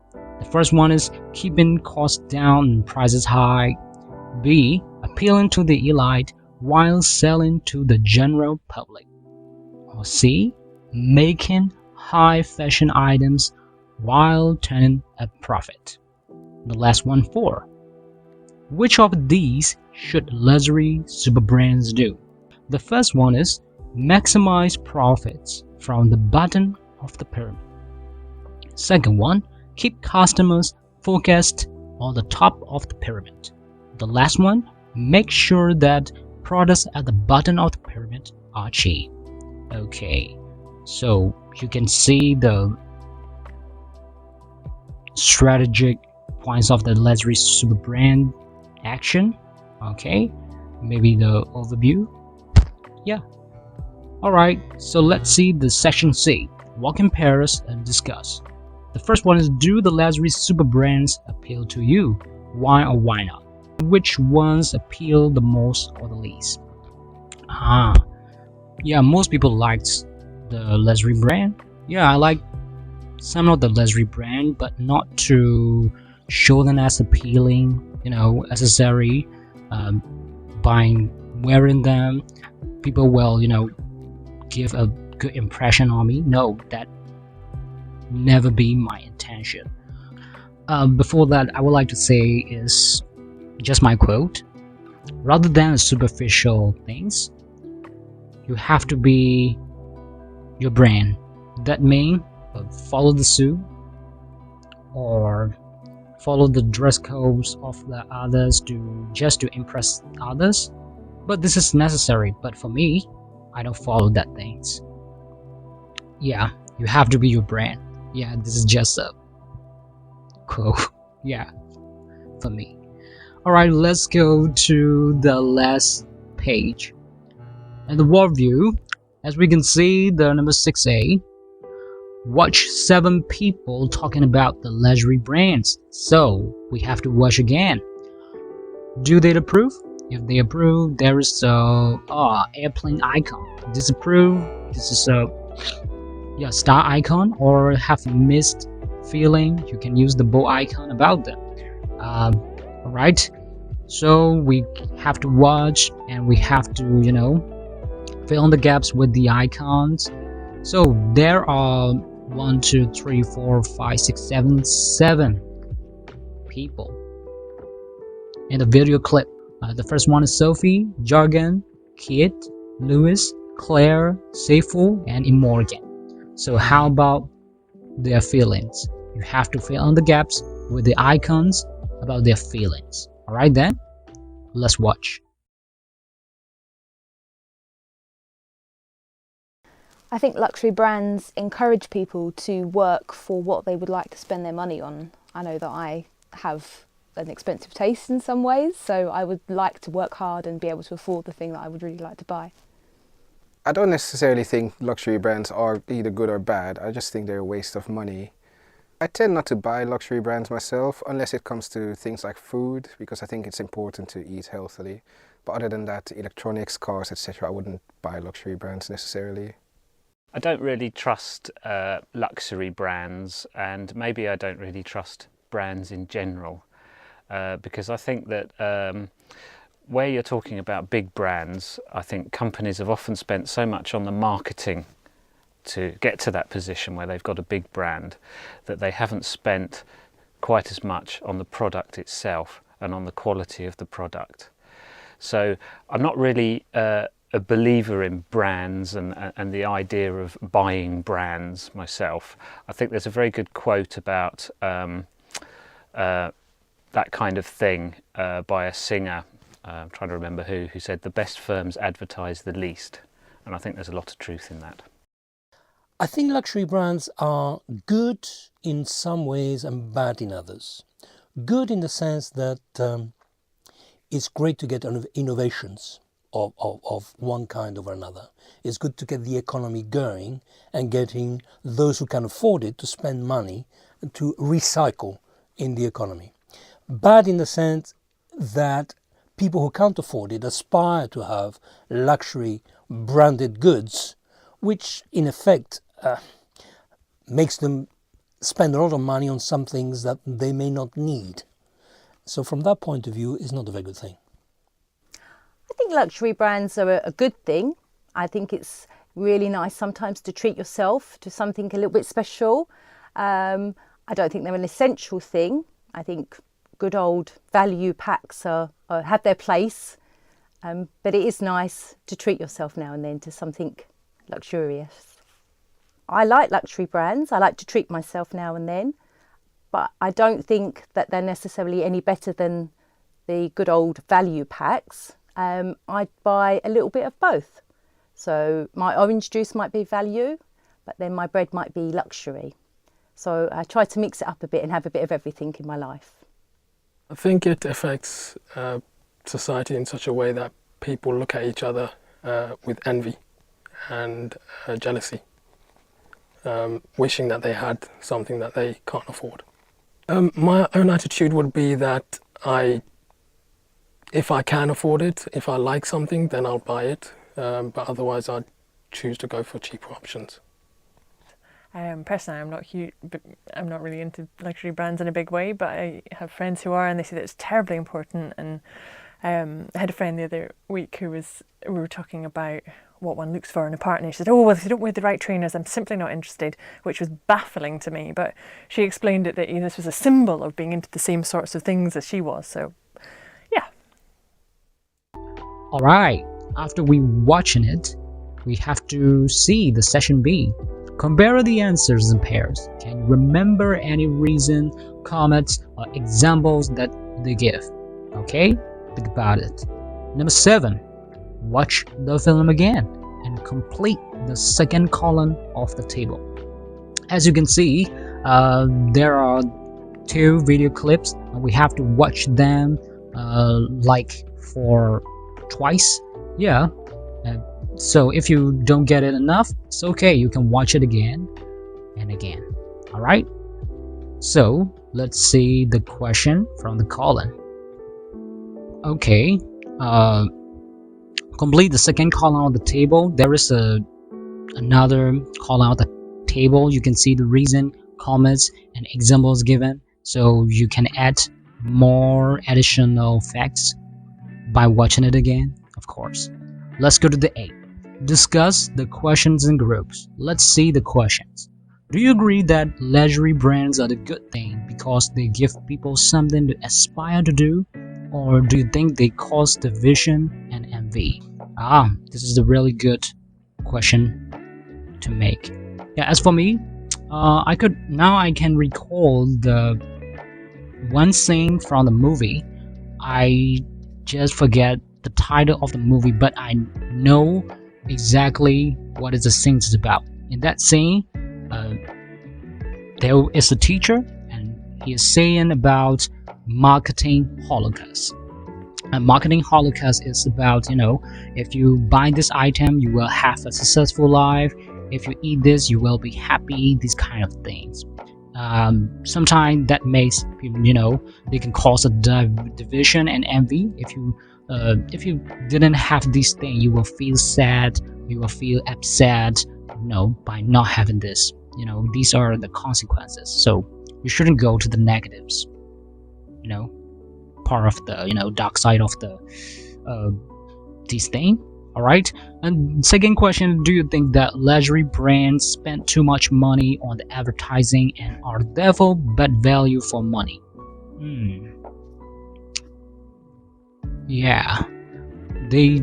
The first one is keeping costs down and prices high. B. Appealing to the elite while selling to the general public. Or C. Making high fashion items while turning a profit. The last one, 4. Which of these should luxury super brands do? The first one is maximize profits from the bottom of the pyramid. Second one, keep customers focused on the top of the pyramid. The last one, make sure that products at the bottom of the pyramid are cheap. Okay, so you can see the strategic points of the luxury super brand action. Okay, maybe the overview. Yeah. Alright, so let's see the section C. Walk in pairs and discuss. The first one is, do the luxury super brands appeal to you? Why or why not? Which ones appeal the most or the least? Yeah, most people liked the luxury brand. Yeah, I like some of the luxury brand, but not to show them as appealing, accessory. Wearing them, people will, give a good impression on me. No, that never be my intention. Before that, I would like to say is just my quote. Rather than superficial things, you have to be your brand. That means follow the suit or follow the dress codes of the others just to impress others. But this is necessary. But for me, I don't follow that things. Yeah, you have to be your brand. Yeah, this is just a quote. Yeah, for me. Alright, let's go to the last page. And the worldview, as we can see, the number 6A. Watch 7 people talking about the luxury brands. So we have to watch again. Do they approve? If they approve, there is a airplane icon. Disapprove, this is a star icon, or have missed feeling, you can use the bow icon about them. Alright, so we have to watch and we have to fill in the gaps with the icons. So there are 1, 2, 3, 4, 5, 6, 7 people in the video clip. The first one is Sophie, Jorgen, Kit, Lewis, Claire, Seyful, and Imogen. So how about their feelings? You have to fill in the gaps with the icons about their feelings. Alright then, let's watch. I think luxury brands encourage people to work for what they would like to spend their money on. I know that I have an expensive taste in some ways, so I would like to work hard and be able to afford the thing that I would really like to buy. I don't necessarily think luxury brands are either good or bad. I just think they're a waste of money. I tend not to buy luxury brands myself unless it comes to things like food, because I think it's important to eat healthily. But other than that, electronics, cars, etc., I wouldn't buy luxury brands necessarily. I don't really trust luxury brands, and maybe I don't really trust brands in general, because I think that where you're talking about big brands, I think companies have often spent so much on the marketing to get to that position where they've got a big brand that they haven't spent quite as much on the product itself and on the quality of the product. So I'm not really a believer in brands and the idea of buying brands myself. I think there's a very good quote about that kind of thing by a singer, I'm trying to remember who said the best firms advertise the least, and I think there's a lot of truth in that. I think luxury brands are good in some ways and bad in others. Good in the sense that it's great to get innovations of one kind or another. It's good to get the economy going and getting those who can afford it to spend money to recycle in the economy. Bad in the sense that people who can't afford it aspire to have luxury branded goods, which in effect makes them spend a lot of money on some things that they may not need. So from that point of view, it's not a very good thing. I think luxury brands are a good thing. I think it's really nice sometimes to treat yourself to something a little bit special. I don't think they're an essential thing. I think good old value packs have their place, but it is nice to treat yourself now and then to something luxurious. I like luxury brands. I like to treat myself now and then, but I don't think that they're necessarily any better than the good old value packs. I'd buy a little bit of both. So my orange juice might be value, but then my bread might be luxury. So I try to mix it up a bit and have a bit of everything in my life. I think it affects society in such a way that people look at each other with envy and jealousy, wishing that they had something that they can't afford. My own attitude would be that if I can afford it, if I like something, then I'll buy it, but otherwise I'd choose to go for cheaper options. Personally, I'm not really into luxury brands in a big way, but I have friends who are, and they say that it's terribly important. And I had a friend the other week we were talking about what one looks for in a partner. She said, "Oh, well, if they don't wear the right trainers, I'm simply not interested," which was baffling to me. But she explained it that this was a symbol of being into the same sorts of things as she was. So, yeah. All right. After we watching it, we have to see the session B. Compare the answers in pairs. Can you remember any reason, comments, or examples that they give? Okay, think about it. Number 7. Watch the film again and complete the second column of the table. As you can see, there are 2 video clips and we have to watch them like for twice. Yeah. So if you don't get it enough, it's okay, you can watch it again and again. Alright? So let's see the question from the column. Okay, complete the second column of the table. There is another column of the table. You can see the reason, comments, and examples given. So you can add more additional facts by watching it again, of course. Let's go to the 8. Discuss the questions in groups. Let's see the questions. Do you agree that luxury brands are the good thing because they give people something to aspire to do? Or do you think they cause division and envy? This is a really good question to make. Yeah, as for me, I can recall the one scene from the movie. I just forget the title of the movie, but I know exactly what is the scene is about. In that scene, there is a teacher and he is saying about marketing holocaust. And marketing holocaust is about, if you buy this item, you will have a successful life. If you eat this, you will be happy. These kind of things. Sometimes that makes people, they can cause a division and envy. If you didn't have this thing, you will feel sad, you will feel upset, by not having this. These are the consequences. So you shouldn't go to the negatives. Part of the dark side of the this thing. All right. And second question, do you think that luxury brands spend too much money on the advertising and are therefore bad value for money? Yeah, they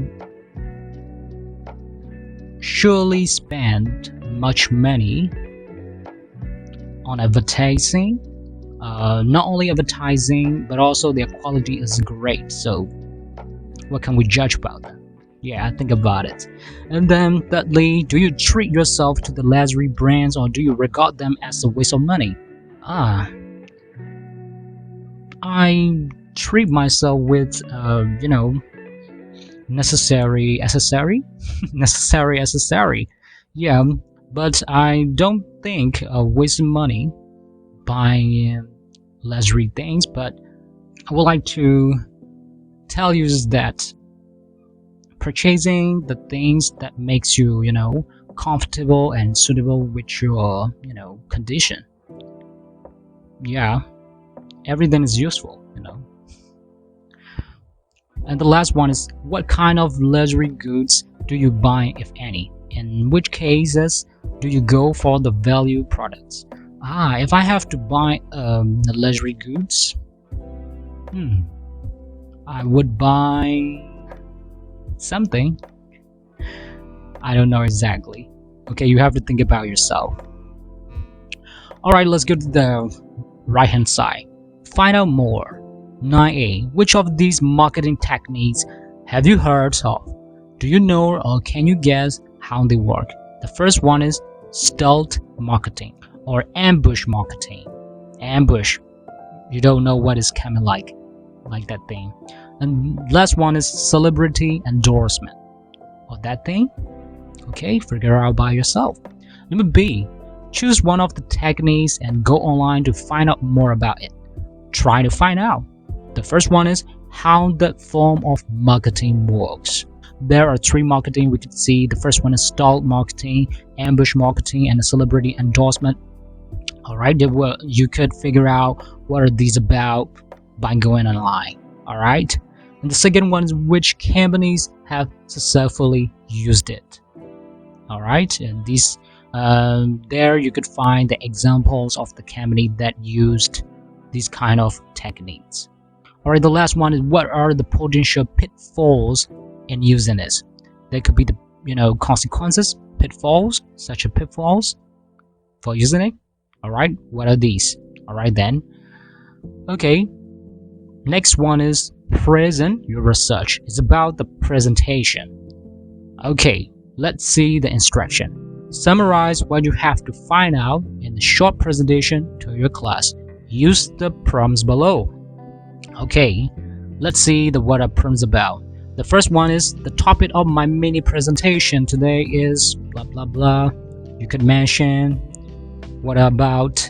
surely spend much money on advertising. Not only advertising, but also their quality is great. So what can we judge about that? Yeah, think about it. And then thirdly, do you treat yourself to the luxury brands or do you regard them as a waste of money? I treat myself with necessary accessory. Yeah, but I don't think wasting money buying luxury things. But I would like to tell you that purchasing the things that makes you comfortable and suitable with your condition. Yeah, everything is useful. And the last one is, what kind of luxury goods do you buy, if any? In which cases do you go for the value products? If I have to buy the luxury goods, I would buy something. I don't know exactly. Okay, you have to think about yourself. Alright, let's go to the right hand side. Find out more. 9A. Which of these marketing techniques have you heard of? Do you know or can you guess how they work? The first one is stealth marketing or ambush marketing. Ambush. You don't know what is coming like that thing. And last one is celebrity endorsement. Or that thing? Okay, figure out by yourself. Number B. Choose one of the techniques and go online to find out more about it. Try to find out. The first one is how that form of marketing works. There are three marketing we could see. The first one is stealth marketing, ambush marketing, and a celebrity endorsement. Alright, you could figure out what are these about by going online. Alright, and the second one is which companies have successfully used it. Alright, and these there you could find the examples of the company that used these kind of techniques. Alright, the last one is what are the potential pitfalls in using this. There could be the consequences, pitfalls, such as pitfalls for using it. Alright, what are these? Alright then. Okay, next one is present your research. It's about the presentation. Okay, let's see the instruction. Summarize what you have to find out in the short presentation to your class. Use the prompts below. Okay, let's see what are prompts about. The first one is the topic of my mini presentation today is blah blah blah. You could mention what about.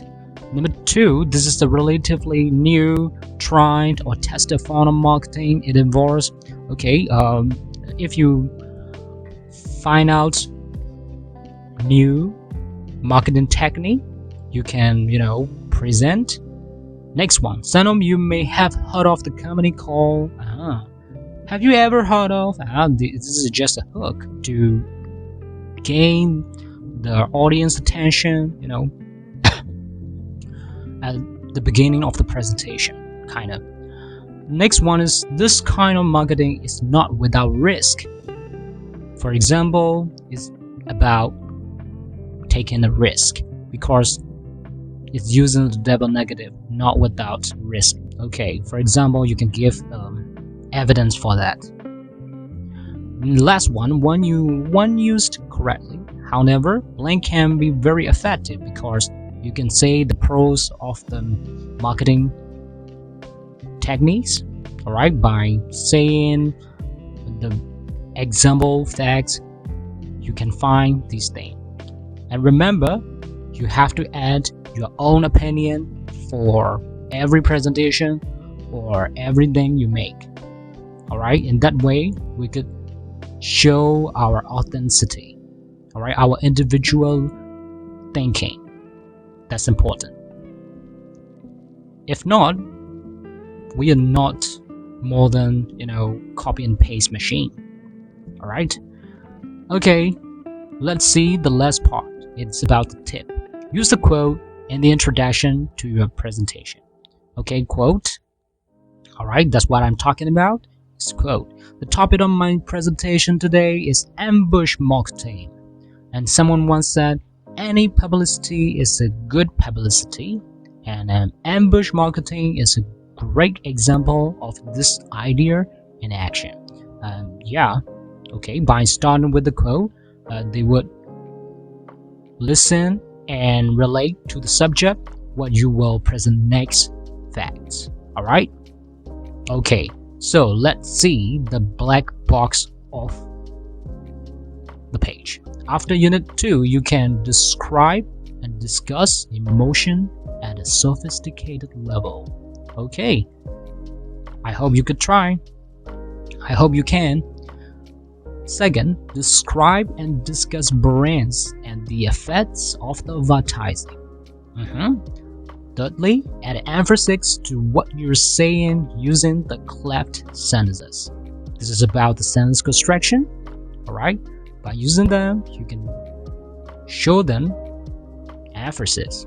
Number 2, this is the relatively new, tried or tested form of marketing. It involves, if you find out new marketing technique, you can, present. Next one, some of you may have heard of the company called, have you ever heard of, this is just a hook to gain the audience attention, at the beginning of the presentation, kind of. Next one is this kind of marketing is not without risk. For example, it's about taking a risk because it's using the double negative, not without risk. Okay, for example, you can give evidence for that. Last one used correctly. However, blank can be very effective because you can say the pros of the marketing techniques, alright, by saying the example facts. You can find these things. And remember, you have to add your own opinion for every presentation or everything you make. Alright, in that way, we could show our authenticity, alright, our individual thinking. That's important. If not, we are not more than, copy and paste machine. All right. Okay, let's see the last part. It's about the tip. Use the quote in the introduction to your presentation. Okay, quote. All right, that's what I'm talking about. It's quote. The topic on my presentation today is ambush marketing. And someone once said, any publicity is a good publicity, and ambush marketing is a great example of this idea in action. By starting with the quote, they would listen and relate to the subject what you will present next. Facts. All right. Okay, so let's see the black box of the page. After Unit 2, you can describe and discuss emotion at a sophisticated level. Okay, I hope you could try. I hope you can. Second, describe and discuss brands and the effects of the advertising. Thirdly, add emphasis to what you're saying using the cleft sentences. This is about the sentence construction. Alright, by using them, you can show them emphasis.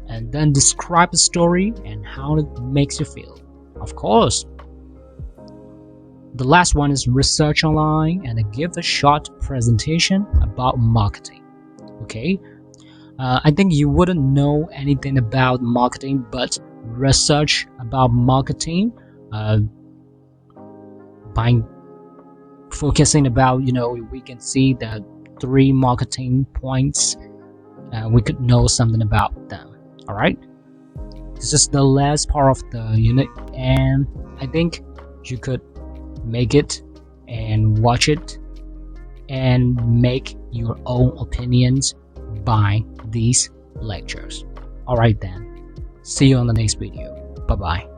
And then describe the story and how it makes you feel. Of course. The last one is research online and give a short presentation about marketing. Okay, I think you wouldn't know anything about marketing, but research about marketing by focusing about, we can see the 3 marketing points. We could know something about them. All right, this is the last part of the unit, and I think you could make it and watch it and make your own opinions by these lectures. Alright then, see you on the next video. Bye bye.